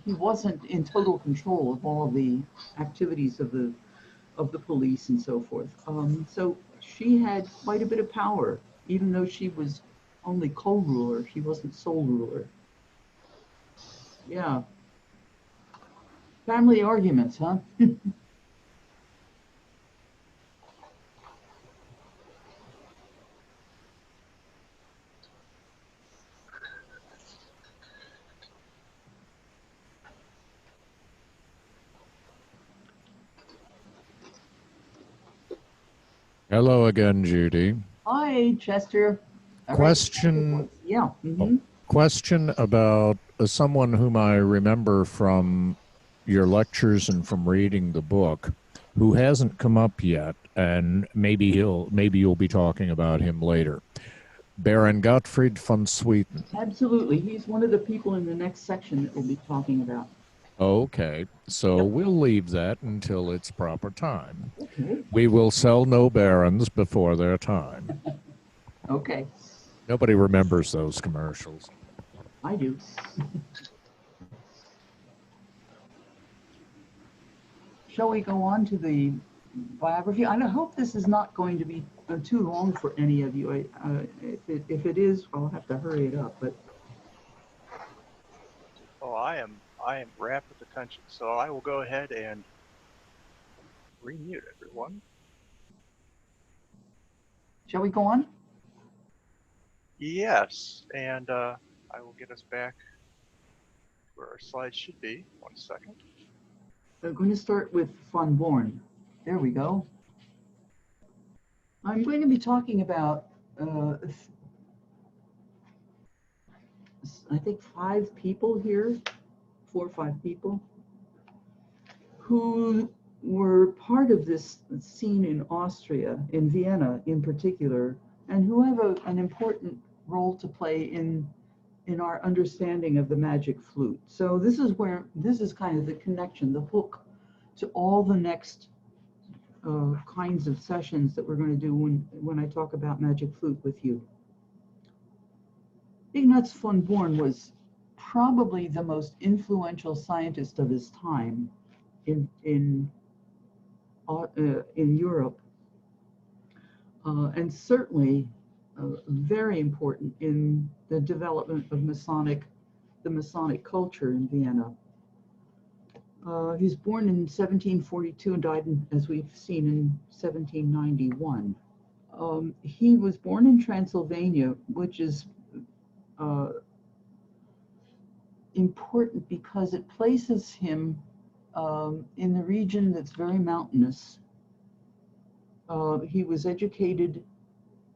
wasn't in total control of all of the activities of the police and so forth. So she had quite a bit of power, even though she was only co-ruler. She wasn't sole ruler. Yeah. Family arguments, huh? Hello again, Judy. Hi, Chester. Question. Yeah. Mm-hmm. Question about someone whom I remember from your lectures and from reading the book. who hasn't come up yet, and maybe you'll be talking about him later. Baron Gottfried von Swieten. Absolutely. He's one of the people in the next section that we'll be talking about. Okay, so Yep. we'll leave that until its proper time. Okay. We will sell no barons before their time. Okay. Nobody remembers those commercials. I do. Shall we go on to the biography? I hope this is not going to be too long for any of you. If it is, I'll have to hurry it up. But Oh, I am rapt with attention, so I will go ahead and remute everyone. shall we go on? Yes, and I will get us back where our slides should be. 1 second. I'm going to start with von Born. There we go. I'm going to be talking about, I think 5 people here, 4 or 5 people, who were part of this scene in Austria, in Vienna in particular, and who have an important role to play in our understanding of the magic flute. So this is kind of the connection, the hook to all the next kinds of sessions that we're going to do when I talk about magic flute with you. Ignaz von Born was probably the most influential scientist of his time in Europe, and certainly very important in the development of the Masonic culture in Vienna. He was born in 1742 and died, as we've seen, in 1791. He was born in Transylvania, which is important because it places him in the region that's very mountainous. He was educated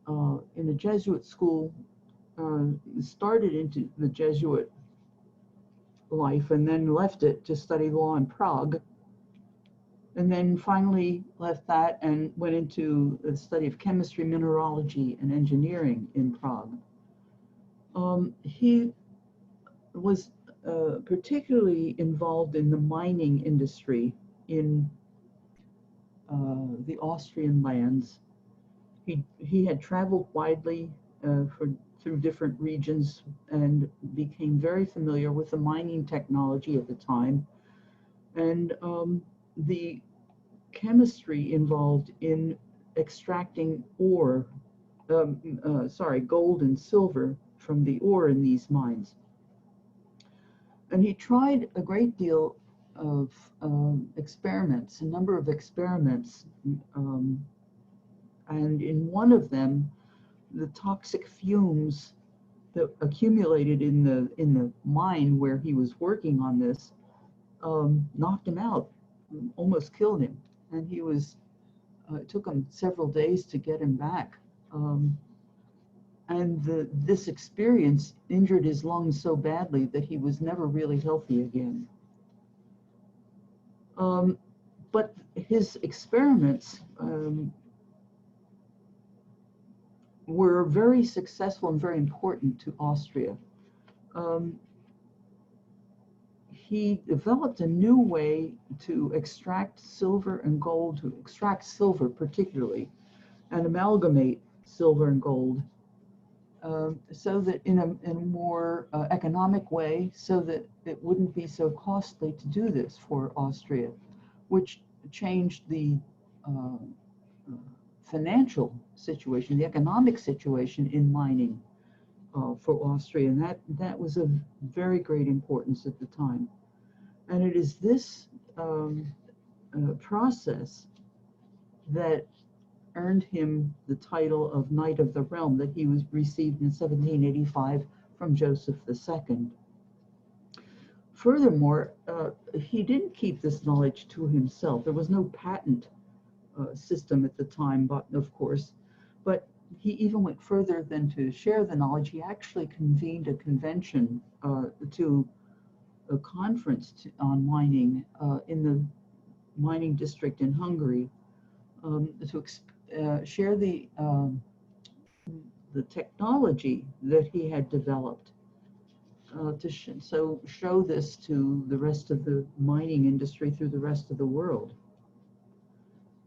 in a Jesuit school, started into the Jesuit life and then left it to study law in Prague, and then finally left that and went into the study of chemistry, mineralogy, and engineering in Prague. He was particularly involved in the mining industry in the Austrian lands. He had traveled widely through different regions and became very familiar with the mining technology of the time, and the chemistry involved in extracting gold and silver from the ore in these mines. And he tried a great deal of experiments, a number of experiments, and in one of them, the toxic fumes that accumulated in the mine where he was working on this knocked him out, almost killed him, and he was. It took him several days to get him back, and this experience injured his lungs so badly that he was never really healthy again. But his experiments were very successful and very important to Austria. He developed a new way to extract silver and gold, to extract silver particularly, and amalgamate silver and gold, so that in a more economic way, so that it wouldn't be so costly to do this for Austria, which changed the financial situation, the economic situation in mining for Austria, and that was of very great importance at the time. And it is this process that earned him the title of Knight of the Realm that he received in 1785 from Joseph II. Furthermore, he didn't keep this knowledge to himself. There was no patent system at the time, but of course, but he even went further than to share the knowledge. He actually convened a convention to a conference on mining in mining district in Hungary, to share the technology that he had developed, to show this to the rest of the mining industry through the rest of the world.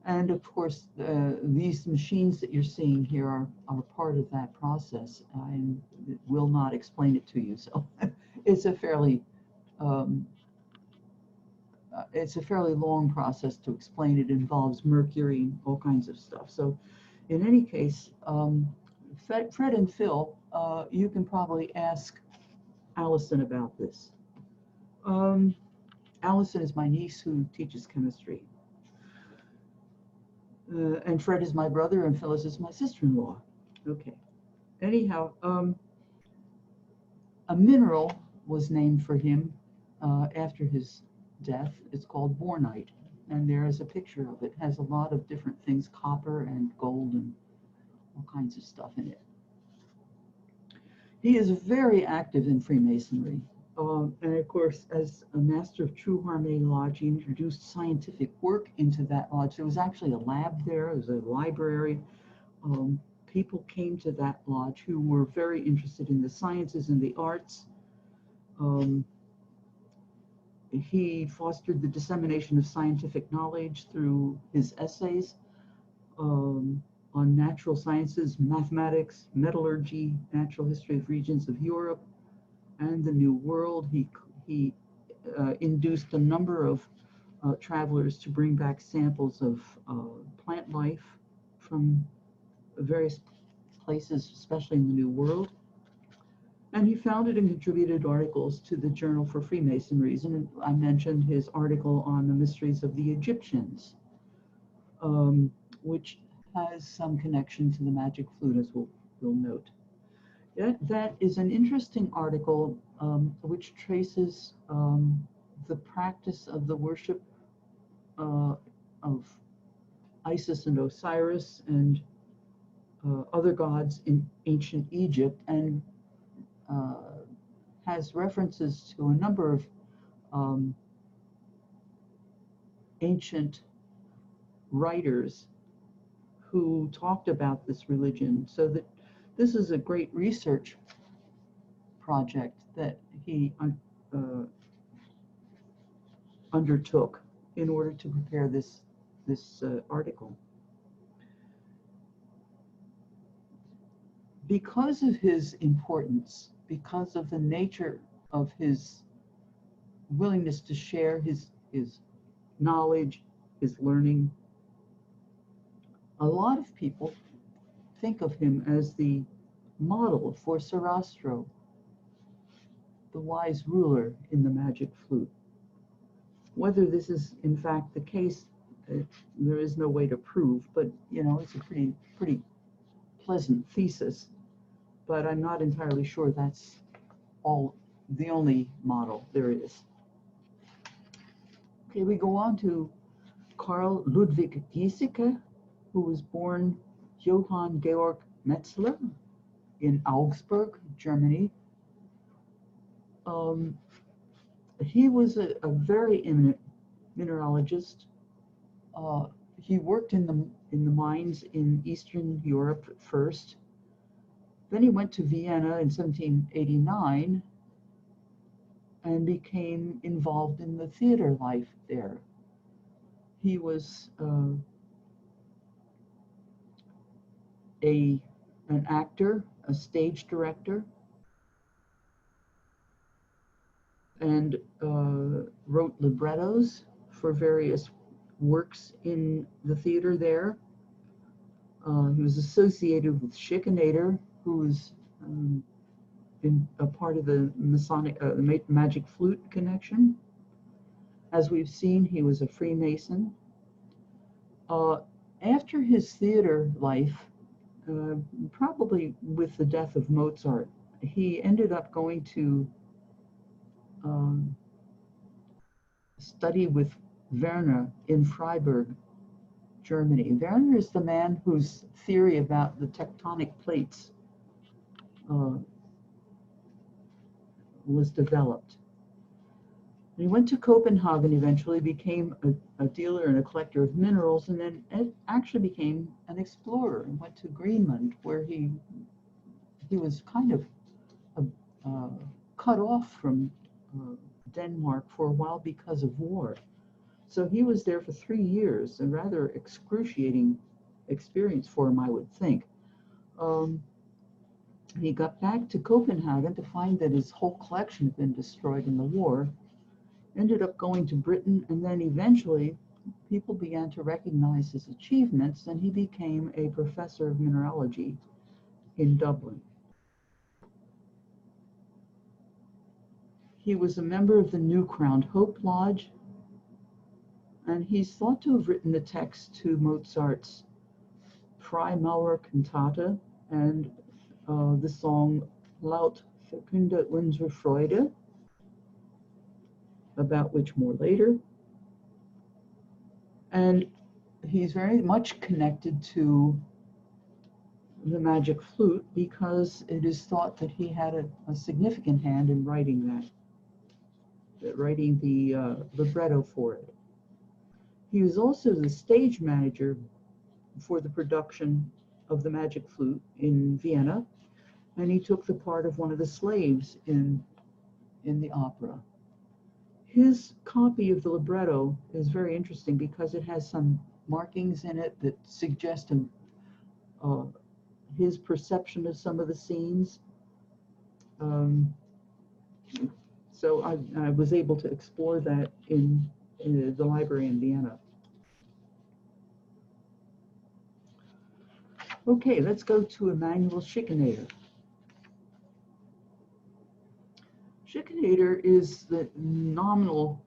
And of course, these machines that you're seeing here are part of that process. I will not explain it to you, so it's a fairly long process to explain. It involves mercury, all kinds of stuff. So in any case, Fred and Phil, you can probably ask Allison about this. Allison is my niece who teaches chemistry. And Fred is my brother, and Phyllis is my sister-in-law. Okay. Anyhow, a mineral was named for him after his death. It's called bornite, and there is a picture of it. It has a lot of different things, copper and gold and all kinds of stuff in it. He is very active in Freemasonry. And of course, as a master of True Harmony Lodge, he introduced scientific work into that lodge. There was actually a lab there, there was a library. People came to that lodge who were very interested in the sciences and the arts. He fostered the dissemination of scientific knowledge through his essays on natural sciences, mathematics, metallurgy, natural history of regions of Europe, and the New World. He induced a number of travelers to bring back samples of plant life from various places, especially in the New World. And he founded and contributed articles to the Journal for Freemasonries. And I mentioned his article on the mysteries of the Egyptians, which has some connection to the magic flute, as we'll note. That is an interesting article which traces the practice of the worship of Isis and Osiris and other gods in ancient Egypt, and has references to a number of ancient writers who talked about this religion, so that this is a great research project that he undertook in order to prepare this article. Because of his importance, because of the nature of his willingness to share his knowledge, his learning, a lot of people think of him as the model for Sarastro, the wise ruler in the magic flute. Whether this is in fact the case, there is no way to prove, but you know, it's a pretty pleasant thesis. But I'm not entirely sure that's the only model there is. Okay, we go on to Karl Ludwig Giesecke, who was born Johann Georg Metzler in Augsburg, Germany. He was a very eminent mineralogist. He worked in the mines in Eastern Europe at first. Then he went to Vienna in 1789 and became involved in the theater life there. He was an actor, a stage director, and wrote librettos for various works in the theater there. He was associated with Schikaneder, who was in a part of the Masonic, magic flute connection. As we've seen, he was a Freemason. After his theater life, probably with the death of Mozart, he ended up going to study with Werner in Freiburg, Germany. Werner is the man whose theory about the tectonic plates was developed. He went to Copenhagen eventually, became a dealer and a collector of minerals, and then actually became an explorer and went to Greenland, where he was kind of cut off from Denmark for a while because of war. So he was there for 3 years, a rather excruciating experience for him, I would think. He got back to Copenhagen to find that his whole collection had been destroyed in the war, ended up going to Britain, and then eventually people began to recognize his achievements, and he became a professor of mineralogy in Dublin. He was a member of the New Crowned Hope Lodge, and he's thought to have written the text to Mozart's Freimaurer cantata and the song Laut verkünde unsere Freude, about which more later. And he's very much connected to the magic flute because it is thought that he had a significant hand in writing writing the libretto for it. He was also the stage manager for the production of the magic flute in Vienna, and he took the part of one of the slaves in the opera. His copy of the libretto is very interesting because it has some markings in it that suggest his perception of some of the scenes. So I was able to explore that in the library in Vienna. Okay, let's go to Emanuel Schikaneder. Schikaneder is the nominal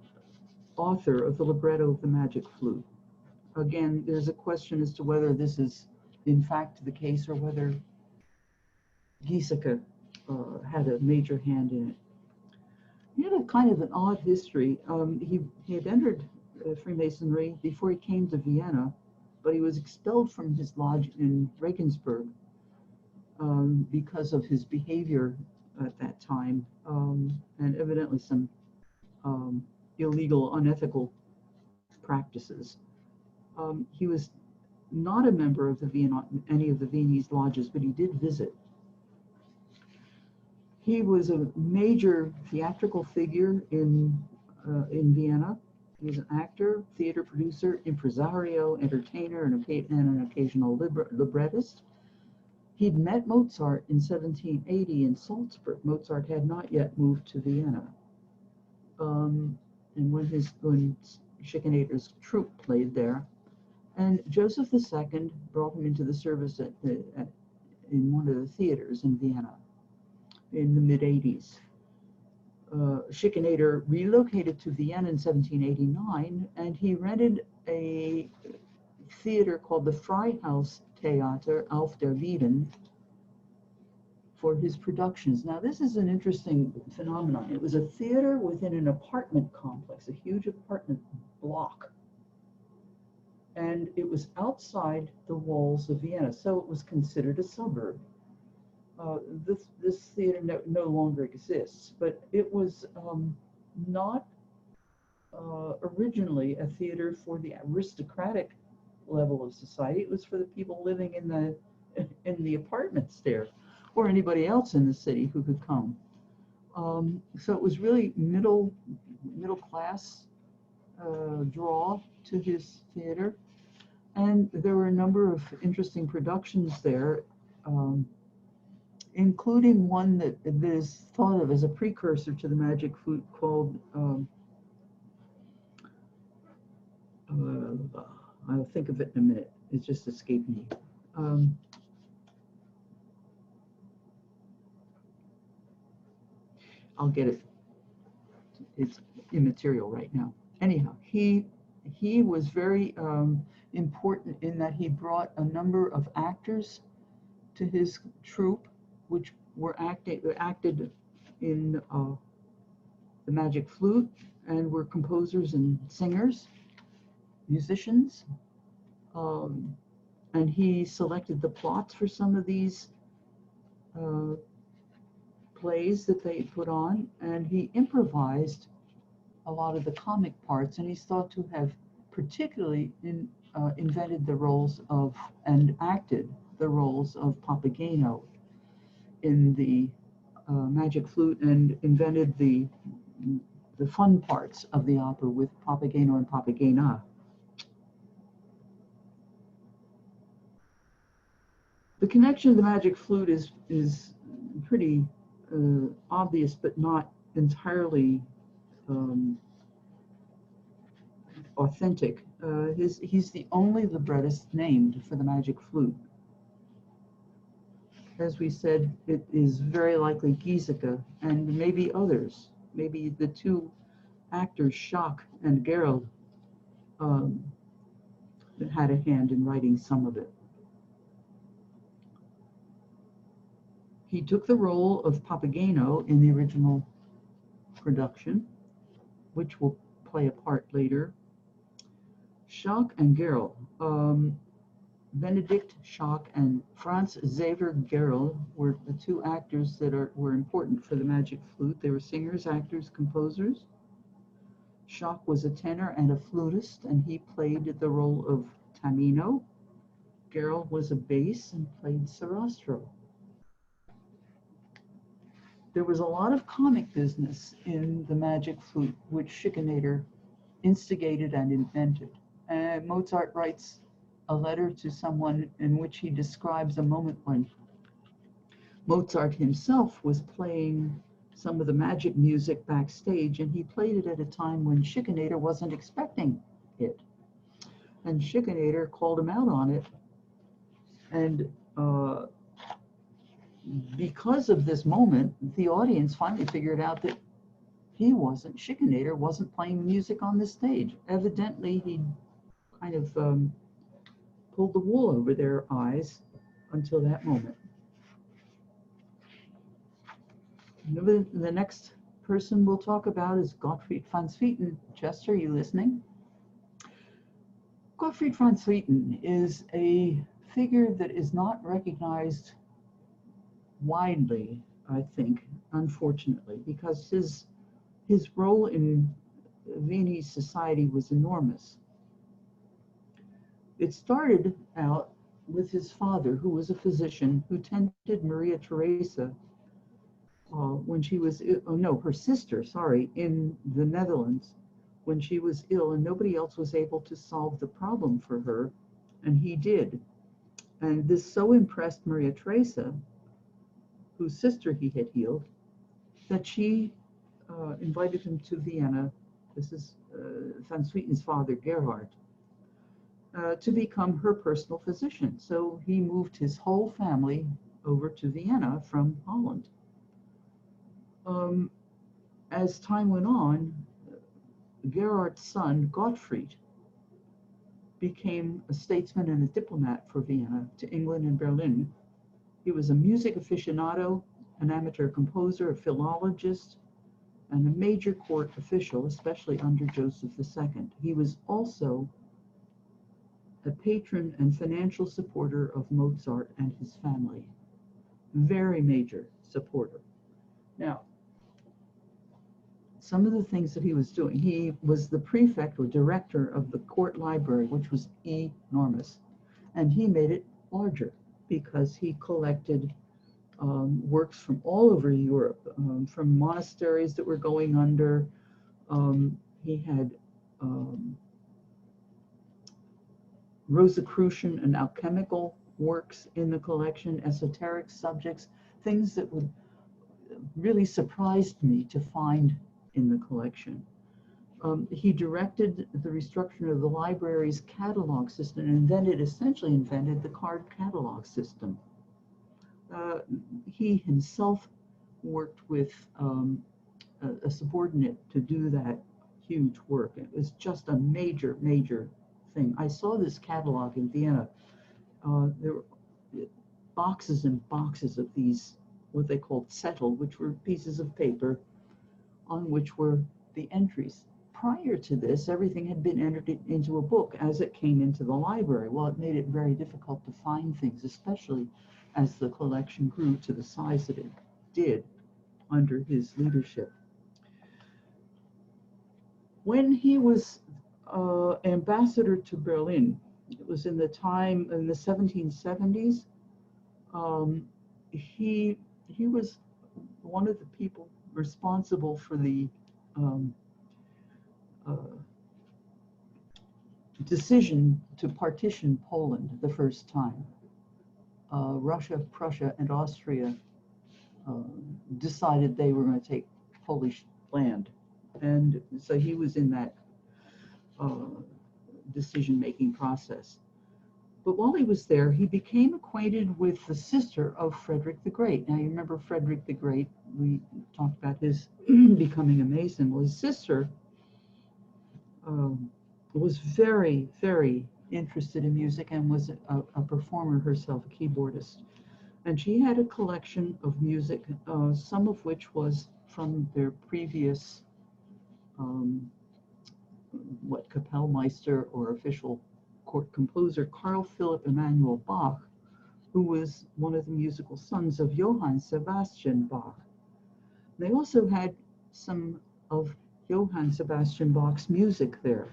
author of the libretto of the magic flute. Again, there's a question as to whether this is in fact the case or whether Giesecke had a major hand in it. He had a kind of an odd history. He had entered Freemasonry before he came to Vienna, but he was expelled from his lodge in Regensburg because of his behavior at that time, and evidently some illegal, unethical practices. He was not a member of any of the Viennese lodges, but he did visit. He was a major theatrical figure in Vienna. He was an actor, theater producer, impresario, entertainer, and an occasional librettist. He'd met Mozart in 1780 in Salzburg. Mozart had not yet moved to Vienna. And when Schikaneder's troupe played there, and Joseph II brought him into the service in one of the theaters in Vienna in the mid-80s. Schikaneder relocated to Vienna in 1789, and he rented a theater called the Freihaus Theater auf der Wieden for his productions. Now, this is an interesting phenomenon. It was a theater within an apartment complex, a huge apartment block. And it was outside the walls of Vienna, so it was considered a suburb. This theater no longer exists, but it was not originally a theater for the aristocratic level of society. It was for the people living in the apartments there, or anybody else in the city who could come. So it was really middle class draw to his theater, and there were a number of interesting productions there. Including one that is thought of as a precursor to the magic flute called, I'll think of it in a minute, it just escaped me. I'll get it, it's immaterial right now. Anyhow, he was very important in that he brought a number of actors to his troupe, which were acted in the magic flute and were composers and singers, musicians. And he selected the plots for some of these plays that they put on, and he improvised a lot of the comic parts, and he's thought to have particularly invented the roles of and acted the roles of Papageno in the Magic Flute, and invented the fun parts of the opera with Papageno and Papagena. The connection to the Magic Flute is pretty obvious, but not entirely authentic. He's the only librettist named for the Magic Flute. As we said, it is very likely Giesecke and maybe others. Maybe the two actors, Schock and Gerald, had a hand in writing some of it. He took the role of Papageno in the original production, which will play a part later. Schock and Gerald. Benedict Schock and Franz Xaver Gerald were the two actors that were important for the Magic Flute. They were singers, actors, composers. Schock was a tenor and a flutist, and he played the role of Tamino. Gerald was a bass and played Sarastro. There was a lot of comic business in the Magic Flute, which Schikaneder instigated and invented. And Mozart writes a letter to someone in which he describes a moment when Mozart himself was playing some of the magic music backstage, and he played it at a time when Schikaneder wasn't expecting it. And Schikaneder called him out on it, and because of this moment, the audience finally figured out that Schikaneder wasn't playing music on the stage. Evidently, he kind of pulled the wool over their eyes until that moment. The next person we'll talk about is Gottfried van Swieten. Chester, are you listening? Gottfried van Swieten is a figure that is not recognized widely, I think, unfortunately, because his role in Viennese society was enormous. It started out with his father, who was a physician, who tended Maria Theresa when she was, her sister, in the Netherlands when she was ill, and nobody else was able to solve the problem for her, and he did. And this so impressed Maria Theresa, whose sister he had healed, that she invited him to Vienna. This is van Swieten's father, Gerhard, to become her personal physician. So he moved his whole family over to Vienna from Holland. As time went on, Gerhard's son, Gottfried, became a statesman and a diplomat for Vienna to England and Berlin. He was a music aficionado, an amateur composer, a philologist, and a major court official, especially under Joseph II. He was also a patron and financial supporter of Mozart and his family. Very major supporter. Now, some of the things that he was doing, he was the prefect or director of the court library, which was enormous, and he made it larger because he collected works from all over Europe, from monasteries that were going under. He had Rosicrucian and alchemical works in the collection, esoteric subjects, things that would really surprised me to find in the collection. He directed the restructuring of the library's catalog system, and then it essentially invented the card catalog system. He himself worked with a subordinate to do that huge work. It was just a major, major thing. I saw this catalog in Vienna. There were boxes and boxes of these, what they called Zettel, which were pieces of paper on which were the entries. Prior to this, everything had been entered into a book as it came into the library. Well, it made it very difficult to find things, especially as the collection grew to the size that it did under his leadership. When he was ambassador to Berlin, it was in the time in the 1770s. Um, he was one of the people responsible for the um, uh, decision to partition Poland the first time. Russia, Prussia, and Austria decided they were going to take Polish land, and so he was in that decision-making process. But while he was there, he became acquainted with the sister of Frederick the Great. Now, you remember Frederick the Great, we talked about his becoming a Mason. Well, his sister was very, very interested in music and was a performer herself, a keyboardist. And she had a collection of music, some of which was from their previous, Kapellmeister or official court composer, Carl Philipp Emanuel Bach, who was one of the musical sons of Johann Sebastian Bach. They also had some of Johann Sebastian Bach's music there.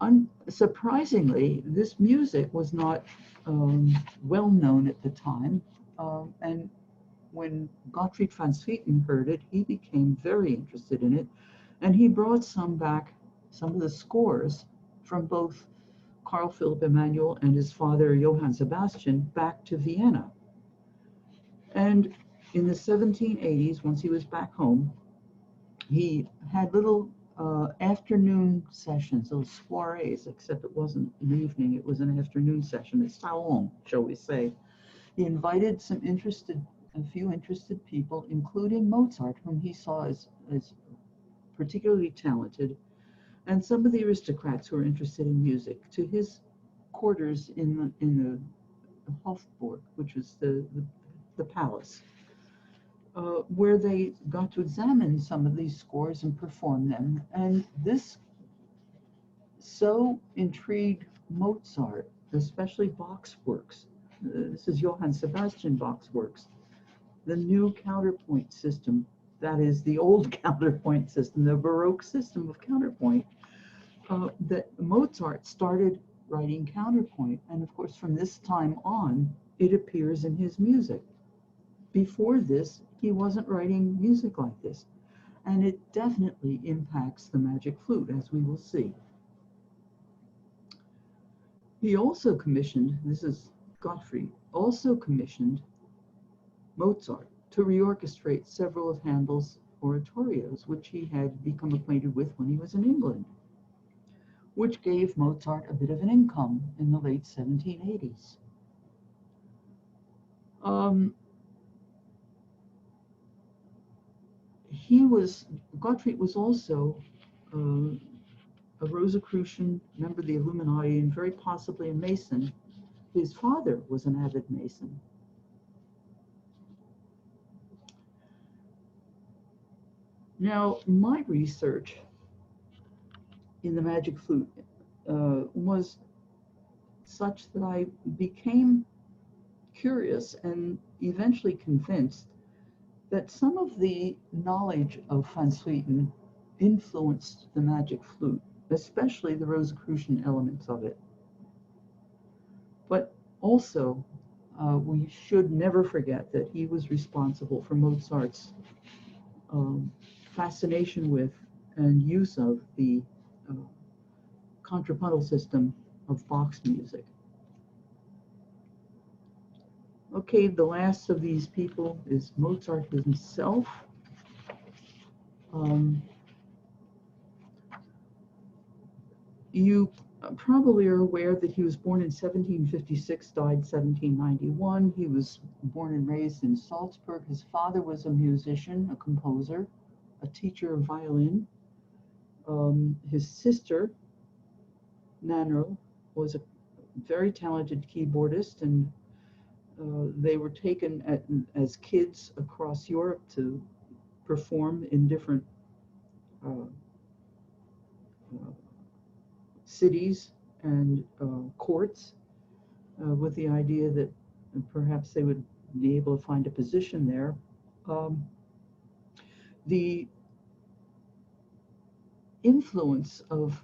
Unsurprisingly, this music was not well known at the time, and when Gottfried van Swieten heard it, he became very interested in it, and he brought some of the scores from both Carl Philipp Emanuel and his father Johann Sebastian back to Vienna. And in the 1780s, once he was back home, he had little afternoon sessions, little soirees, except it wasn't an evening, it was an afternoon session, a salon, shall we say. He invited a few interested people, including Mozart, whom he saw as particularly talented, and some of the aristocrats who were interested in music, to his quarters in the Hofburg, which was the palace, where they got to examine some of these scores and perform them. And this so intrigued Mozart, especially Bach's works. This is Johann Sebastian Bach's works. The new counterpoint system, that is the old counterpoint system, the Baroque system of counterpoint, that Mozart started writing counterpoint. And of course, from this time on, it appears in his music. Before this, he wasn't writing music like this. And it definitely impacts the magic flute, as we will see. He also commissioned, this is Gottfried, also commissioned Mozart to reorchestrate several of Handel's oratorios, which he had become acquainted with when he was in England, which gave Mozart a bit of an income in the late 1780s. Gottfried was also a Rosicrucian, member of the Illuminati, and very possibly a Mason. His father was an avid Mason. Now, my research in the magic flute was such that I became curious and eventually convinced that some of the knowledge of Van Swieten influenced the magic flute, especially the Rosicrucian elements of it. But also, we should never forget that he was responsible for Mozart's fascination with and use of the contrapuntal system of Bach's music. Okay, the last of these people is Mozart himself. You probably are aware that he was born in 1756, died 1791. He was born and raised in Salzburg. His father was a musician, a composer, a teacher of violin. His sister, Nannerl, was a very talented keyboardist, and they were taken as kids across Europe to perform in different cities and courts, with the idea that perhaps they would be able to find a position there. The influence of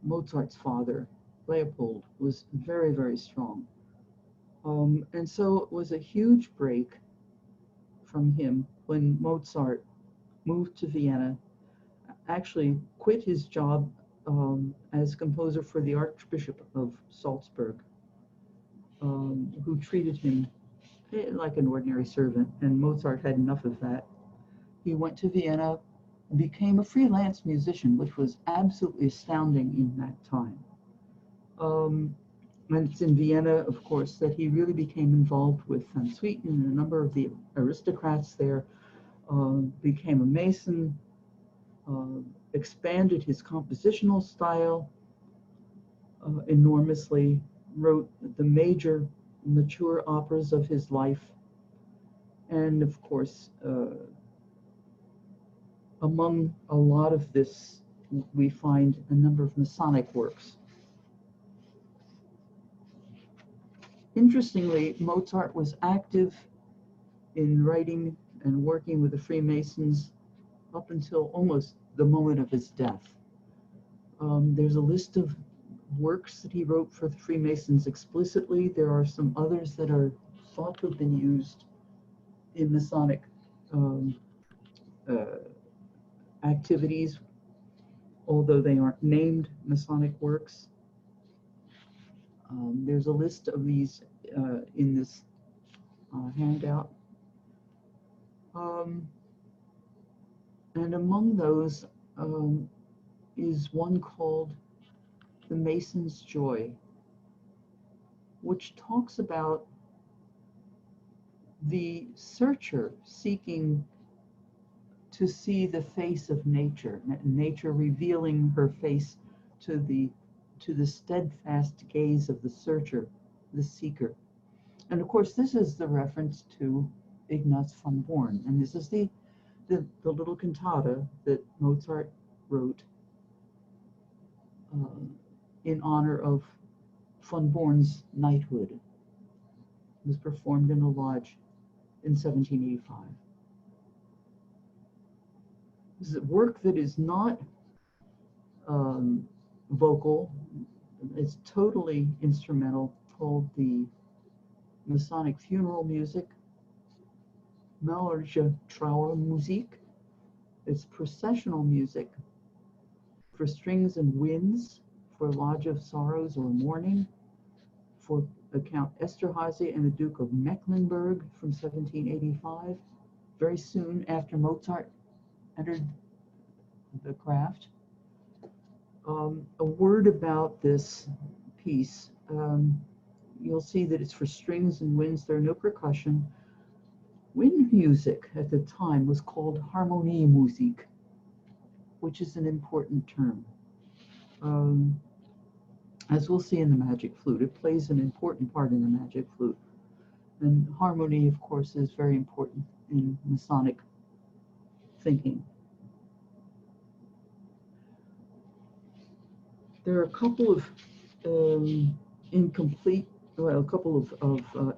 Mozart's father, Leopold, was very, very strong. And so it was a huge break from him when Mozart moved to Vienna, actually quit his job as composer for the Archbishop of Salzburg, who treated him like an ordinary servant, and Mozart had enough of that. He went to Vienna and became a freelance musician, which was absolutely astounding in that time. And it's in Vienna, of course, that he really became involved with Van Swieten and a number of the aristocrats there, became a Mason, expanded his compositional style enormously, wrote the major mature operas of his life, and of course, among a lot of this, we find a number of Masonic works. Interestingly, Mozart was active in writing and working with the Freemasons up until almost the moment of his death. There's a list of works that he wrote for the Freemasons explicitly. There are some others that are thought to have been used in Masonic activities, although they aren't named Masonic works. There's a list of these in this handout. And among those is one called The Mason's Joy, which talks about the searcher seeking to see the face of nature, nature revealing her face to the steadfast gaze of the searcher, the seeker. And of course, this is the reference to Ignaz von Born, and this is the little cantata that Mozart wrote in honor of von Born's knighthood. It was performed in a lodge in 1785. This is a work that is not vocal. It's totally instrumental, called the Masonic Funeral Music, Malerliche Trauermusik. It's processional music for strings and winds, for Lodge of Sorrows or Mourning, for Count Esterhazy and the Duke of Mecklenburg from 1785, very soon after Mozart entered the craft. A word about this piece. You'll see that it's for strings and winds. There are no percussion. Wind music at the time was called Harmoniemusik, which is an important term. As we'll see in the Magic Flute, it plays an important part in the Magic Flute. And harmony, of course, is very important in Masonic thinking. There are a couple of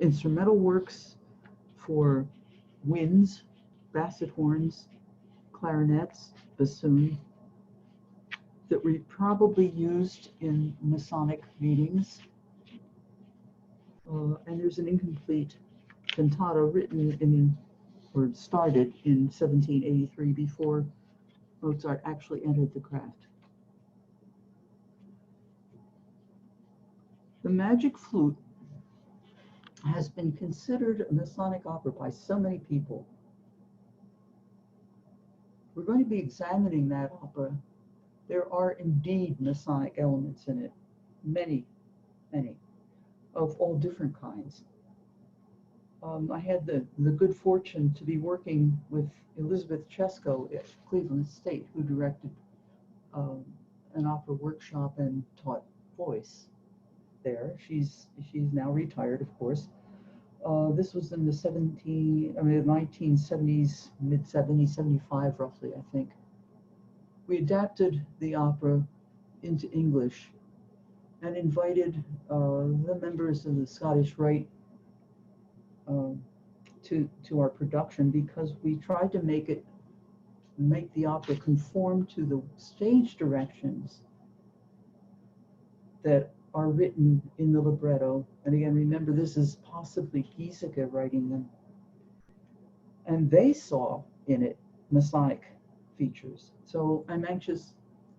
instrumental works for winds, basset horns, clarinets, bassoon, that were probably used in Masonic meetings. And there's an incomplete cantata written or started in 1783 before Mozart actually entered the craft. The Magic Flute has been considered a Masonic opera by so many people. We're going to be examining that opera. There are indeed Masonic elements in it, many, of all different kinds. I had the good fortune to be working with Elizabeth Chesko at Cleveland State, who directed an opera workshop and taught voice there. She's now retired, of course. This was in the 1970s, mid-70s, 75 roughly, I think. We adapted the opera into English and invited the members of the Scottish Rite to our production, because we tried to make it make the opera conform to the stage directions that are written in the libretto. And again, remember, this is possibly Giesecke writing them. And they saw in it Masonic features. So I'm anxious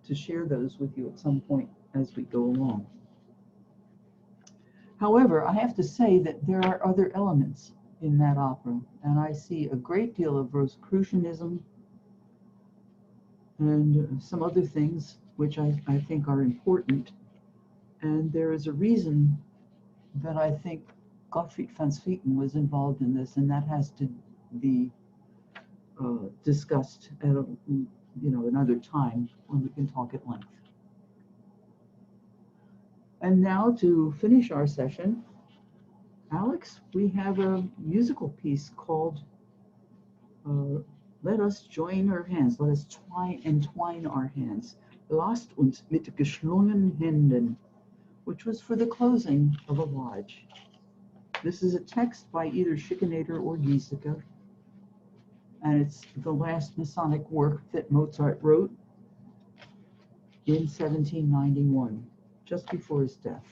to share those with you at some point as we go along. However, I have to say that there are other elements in that opera, and I see a great deal of Rosicrucianism and some other things which I think are important. And there is a reason that I think Gottfried van Swieten was involved in this, and that has to be discussed at another time when we can talk at length. And now to finish our session, Alex, we have a musical piece called Let Us Join Our Hands, Let Us Entwine Our Hands, Lasst uns mit geschlungenen Händen, which was for the closing of a lodge. This is a text by either Schikaneder or Giesecke, and it's the last Masonic work that Mozart wrote in 1791, just before his death.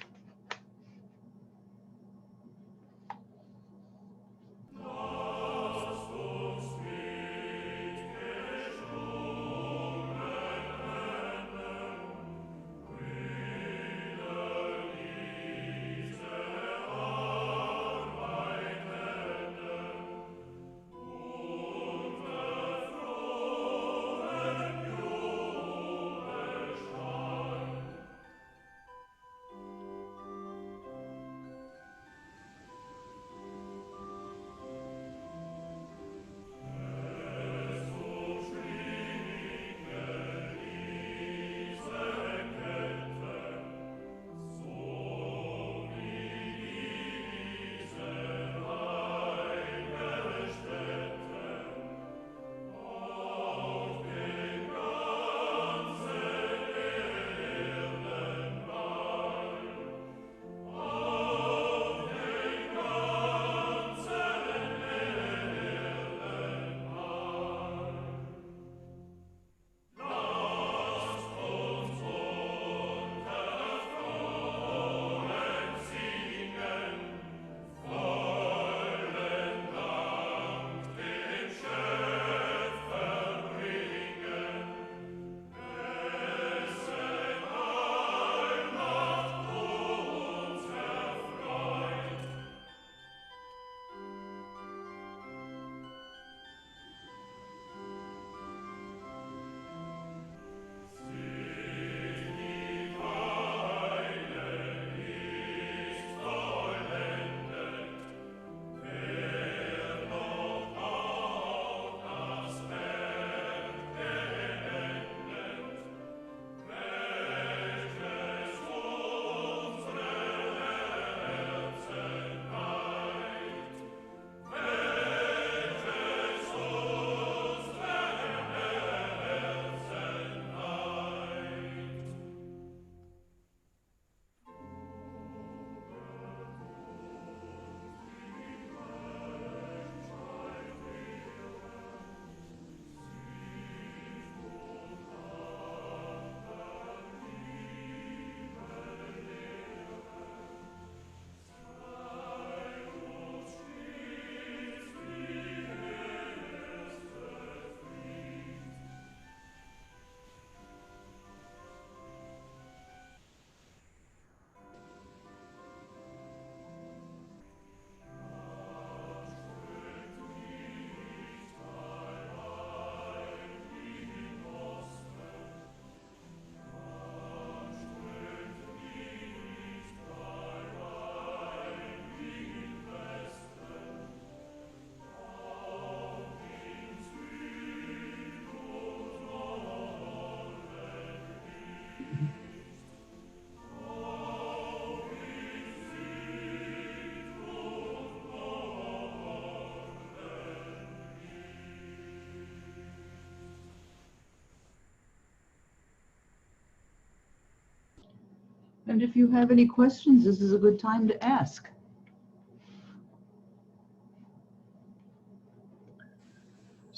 And if you have any questions, this is a good time to ask.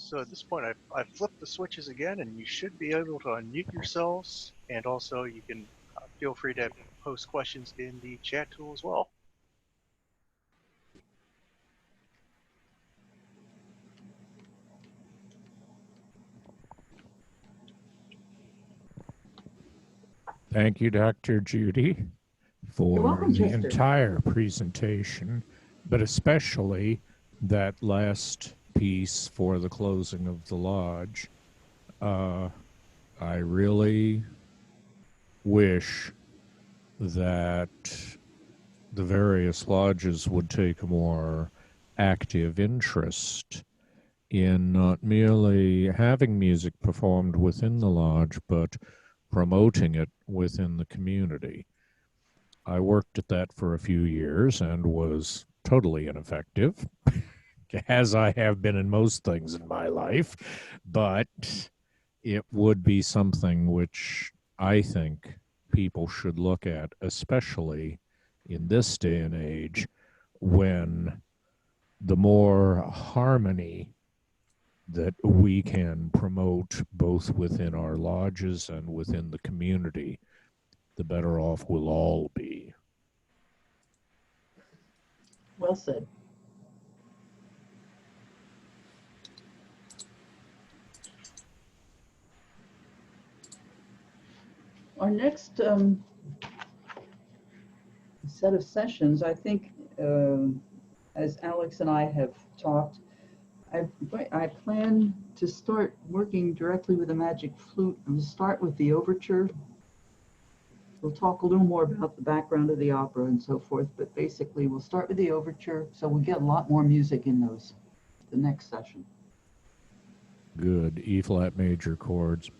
So at this point, I've flipped the switches again, and you should be able to unmute yourselves. And also, you can feel free to post questions in the chat tool as well. Thank you, Dr. Judy, for welcome, the Chester. entire presentation, but especially that last piece for the closing of the lodge. I really wish that the various lodges would take a more active interest in not merely having music performed within the lodge, but promoting it within the community. I worked at that for a few years and was totally ineffective, as I have been in most things in my life, but it would be something which I think people should look at, especially in this day and age when the more harmony that we can promote both within our lodges and within the community, the better off we'll all be. Well said. Our next set of sessions, I think, as Alex and I have talked, I plan to start working directly with the magic flute. We'll start with the overture. We'll talk a little more about the background of the opera and so forth, but basically we'll start with the overture, so we'll get a lot more music in the next session. Good. E-flat major chords.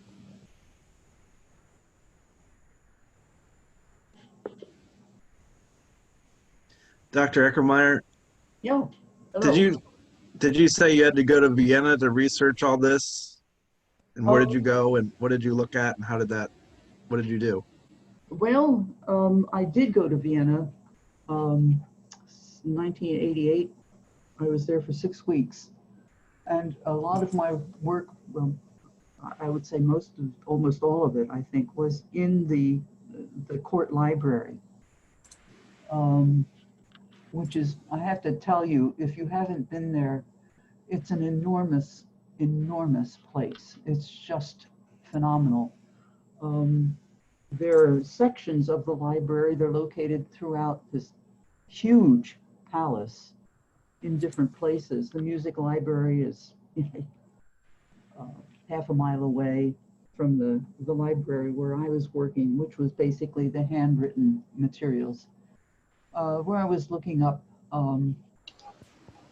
Dr. Eckermeyer, Yeah. Hello. did you say you had to go to Vienna to research all this? And where did you go and what did you look at and what did you do? Well, I did go to Vienna, 1988. I was there for 6 weeks, and a lot of my work, I would say almost all of it, I think, was in the court library, which is, I have to tell you, if you haven't been there, it's an enormous, enormous place. It's just phenomenal. There are sections of the library, they're located throughout this huge palace in different places. The music library is half a mile away from the library where I was working, which was basically the handwritten materials, where I was looking up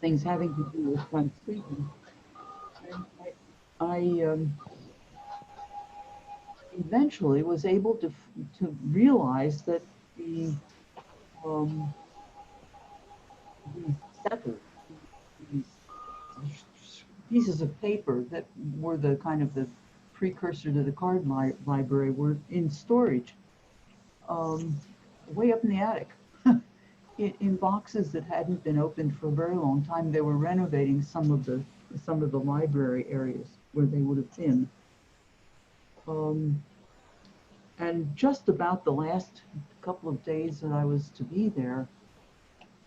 things having to do with Van Sweeten. I eventually was able to realize that these settlers, these pieces of paper that were the kind of the precursor to the card library, were in storage way up in the attic in boxes that hadn't been opened for a very long time. They were renovating some of the library areas where they would have been. And just about the last couple of days that I was to be there,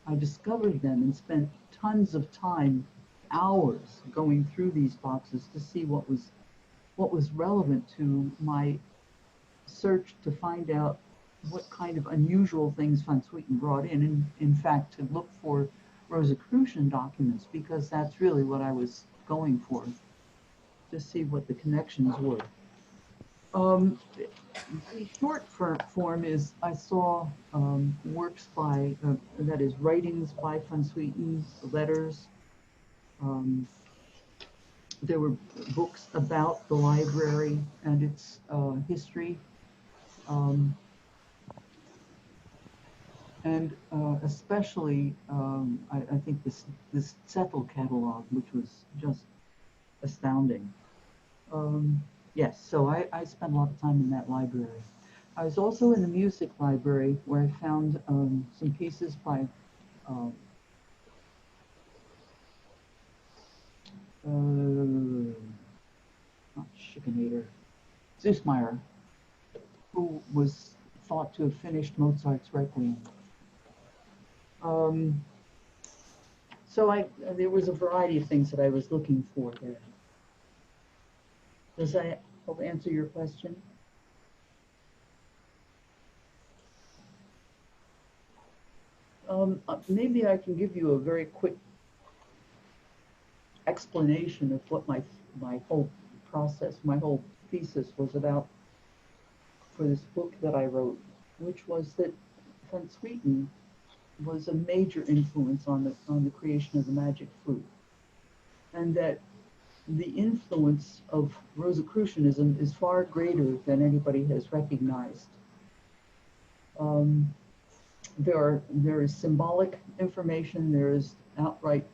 I discovered them and spent tons of time, hours, going through these boxes to see what was relevant to my search to find out what kind of unusual things Van Sweeten brought in, and in fact to look for Rosicrucian documents, because that's really what I was going for, to see what the connections were. The short form is I saw works by, that is, writings by Van Sweeten, letters. There were books about the library and its history, and especially I think this Zettel catalog, which was just astounding. Yes, so I spent a lot of time in that library. I was also in the music library, where I found some pieces by Schikaneder, Süssmayr, who was thought to have finished Mozart's Requiem. So there was a variety of things that I was looking for there. Does that help answer your question? Maybe I can give you a very quick explanation of what my whole process, my whole thesis was about for this book that I wrote, which was that Van Swieten was a major influence on the creation of the magic flute, and that the influence of Rosicrucianism is far greater than anybody has recognized. There is symbolic information, there is outright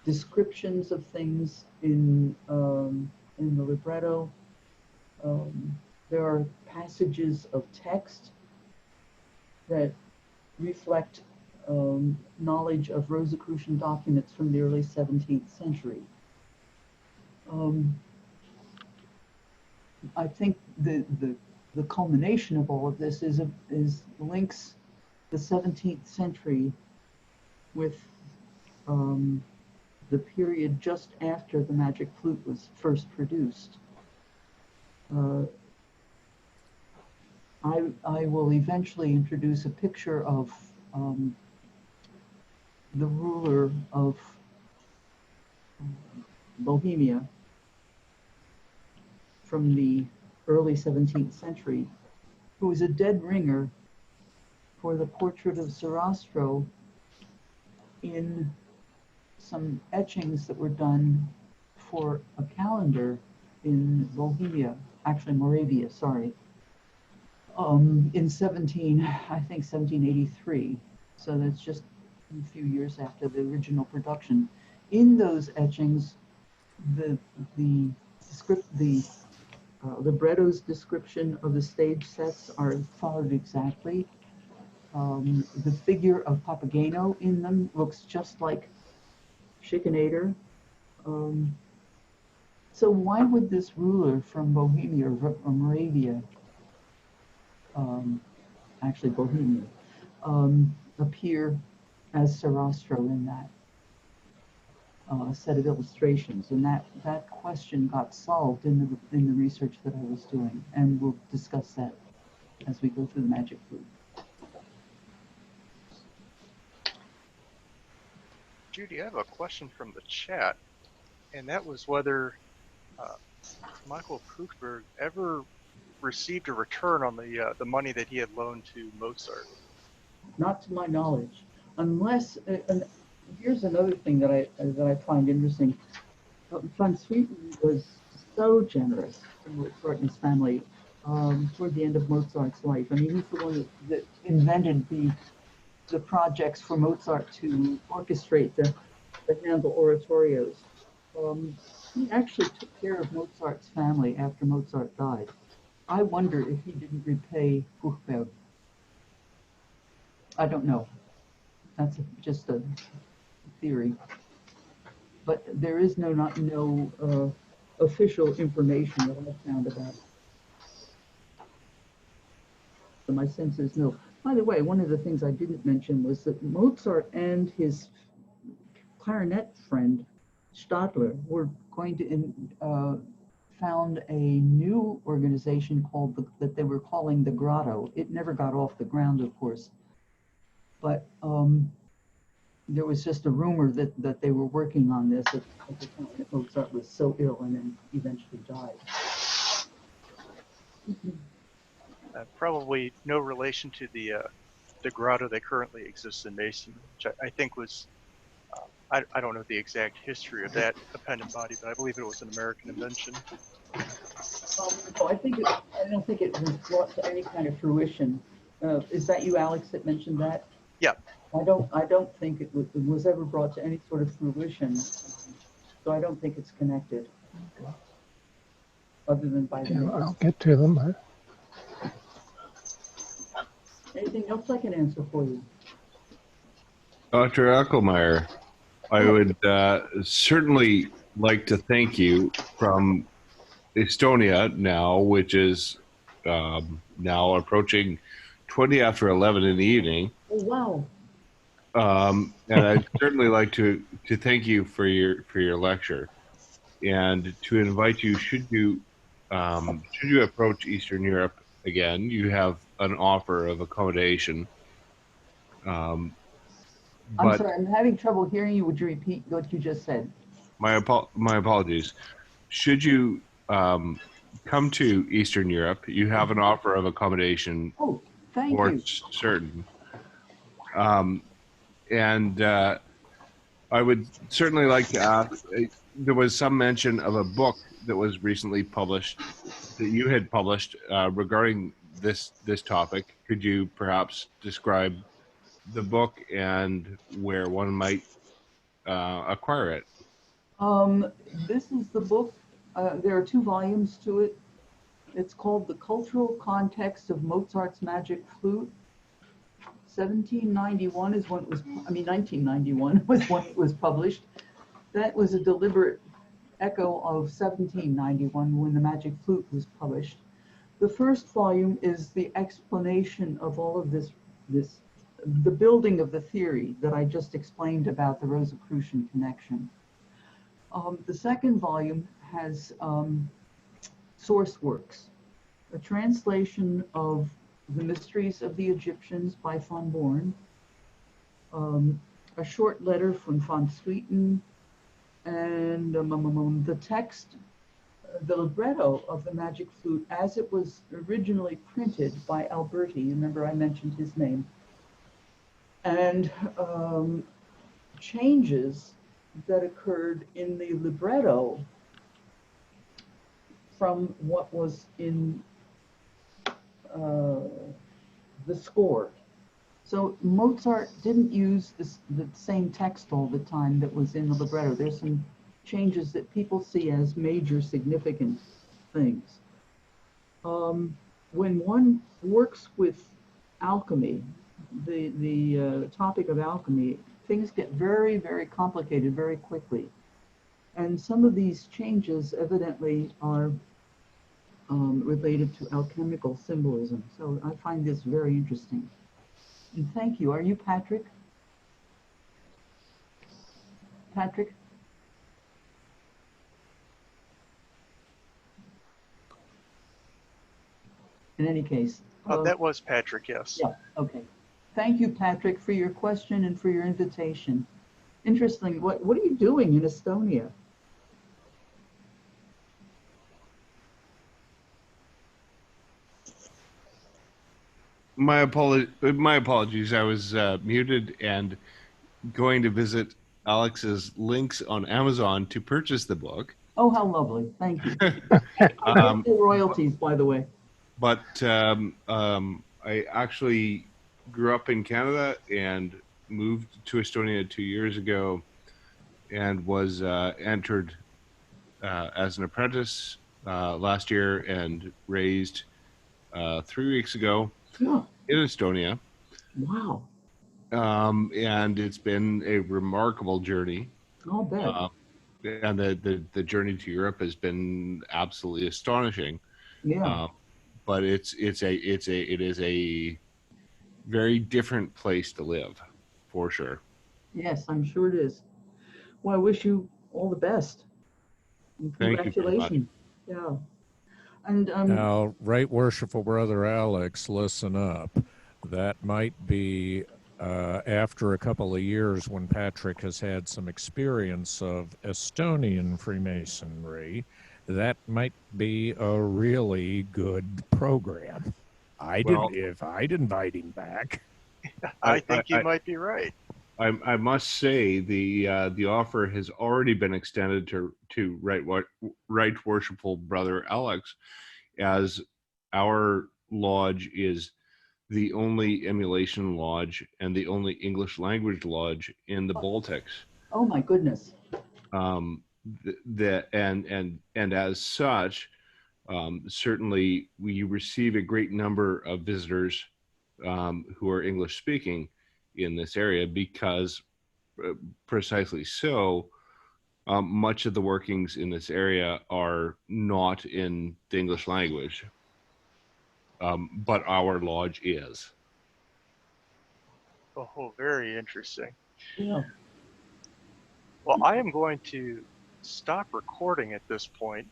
descriptions of things in the libretto. There are passages of text that reflect knowledge of Rosicrucian documents from the early 17th century. I think the culmination of all of this is links the 17th century with the period just after the magic flute was first produced. I will eventually introduce a picture of the ruler of Bohemia from the early 17th century, who was a dead ringer for the portrait of Sarastro in some etchings that were done for a calendar in Bohemia, actually Moravia, sorry, in 1783. So that's just a few years after the original production. In those etchings, the libretto's description of the stage sets are followed exactly. The figure of Papageno in them looks just like Schikaneder. So why would this ruler from Bohemia or Moravia, actually Bohemia, appear as Sarastro in that set of illustrations? And that question got solved in the research that I was doing, and we'll discuss that as we go through the magic flute. Judy, I have a question from the chat, and that was whether Michael Kuchberg ever received a return on the money that he had loaned to Mozart. Not to my knowledge, unless. Here's another thing that I find interesting. Van Swieten was so generous to Mozart and his family toward the end of Mozart's life. I mean, he's the one that invented the projects for Mozart to orchestrate the Handel oratorios. He actually took care of Mozart's family after Mozart died. I wonder if he didn't repay Kuchberg. I don't know. That's just a theory. But there is no official information that I found about it. So my sense is no. By the way, one of the things I didn't mention was that Mozart and his clarinet friend Stadler were going to found a new organization that they were calling the Grotto. It never got off the ground, of course, but there was just a rumor that they were working on this at the time that Mozart was so ill and then eventually died. Probably no relation to the grotto that currently exists in Masonry, which I think was, I don't know the exact history of that appendant body, but I believe it was an American invention. No, I don't think it was brought to any kind of fruition. Is that you, Alex, that mentioned that? Yeah. I don't think it was ever brought to any sort of fruition, so I don't think it's connected. Other than by the I'll get to them. Anything else I can answer for you? Dr. Ackelmeyer, I would certainly like to thank you from Estonia now, which is now approaching 20 after 11 in the evening. Oh, wow. And I'd certainly like to thank you for your lecture, and to invite you, should you approach Eastern Europe again, you have an offer of accommodation. Um, I'm but sorry, I'm having trouble hearing you. Would you repeat what you just said? my apologies. Should you come to Eastern Europe, you have an offer of accommodation Oh, thank for you. certain. Um, and I would certainly like to ask. There was some mention of a book that was recently published that you had published regarding this topic. Could you perhaps describe the book and where one might acquire it? This is the book. There are 2 volumes to it. It's called The Cultural Context of Mozart's Magic Flute. 1791 is when it was, 1991 was when it was published. That was a deliberate echo of 1791 when the Magic Flute was published. The first volume is the explanation of all of the building of the theory that I just explained about the Rosicrucian connection. The second volume has source works, a translation of The Mysteries of the Egyptians by von Born, a short letter from von Swieten, and the text, the libretto of the Magic Flute as it was originally printed by Alberti. Remember I mentioned his name. And changes that occurred in the libretto from what was in the score. So Mozart didn't use the same text all the time that was in the libretto. There's some changes that people see as major significant things. When one works with alchemy, the topic of alchemy, things get very, very complicated very quickly. And some of these changes evidently are related to alchemical symbolism. So I find this very interesting. And thank you. Are you Patrick? Patrick? In any case. That was Patrick, yes. Yeah, okay. Thank you, Patrick, for your question and for your invitation. Interesting. What are you doing in Estonia? My apologies. I was muted and going to visit Alex's links on Amazon to purchase the book. Oh, how lovely. Thank you. No royalties, by the way. But I actually grew up in Canada and moved to Estonia 2 years ago, and was entered as an apprentice last year and raised 3 weeks ago in Estonia. Wow. And it's been a remarkable journey. I'll bet. And the journey to Europe has been absolutely astonishing. Yeah. But it is a very different place to live, for sure. Yes, I'm sure it is. Well, I wish you all the best. And Thank you very much. congratulations. Yeah. And Now, Right Worshipful Brother Alex, listen up. That might be after a couple of years when Patrick has had some experience of Estonian Freemasonry. That might be a really good program. If I'd invite him back. I think you might be right. I must say the offer has already been extended to Right Worshipful Brother Alex, as our lodge is the only emulation lodge and the only English language lodge in the Baltics. oh my goodness. And as such, certainly we receive a great number of visitors who are English speaking in this area, because precisely so. Much of the workings in this area are not in the English language, but our lodge is. Oh, very interesting. Yeah. Well, I am going to stop recording at this point,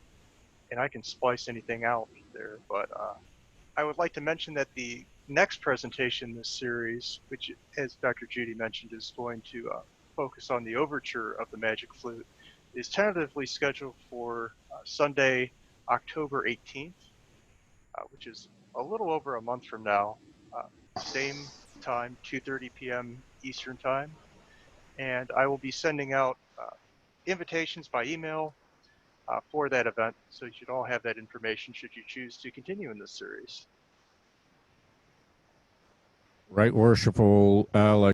and I can splice anything out there, but I would like to mention that the next presentation in this series, which, as Dr. Judy mentioned, is going to focus on the overture of the Magic Flute, is tentatively scheduled for Sunday, October 18th, which is a little over a month from now. Same time, 2:30 p.m. Eastern Time. And I will be sending out invitations by email for that event, so you should all have that information should you choose to continue in this series. Right Worshipful Alex.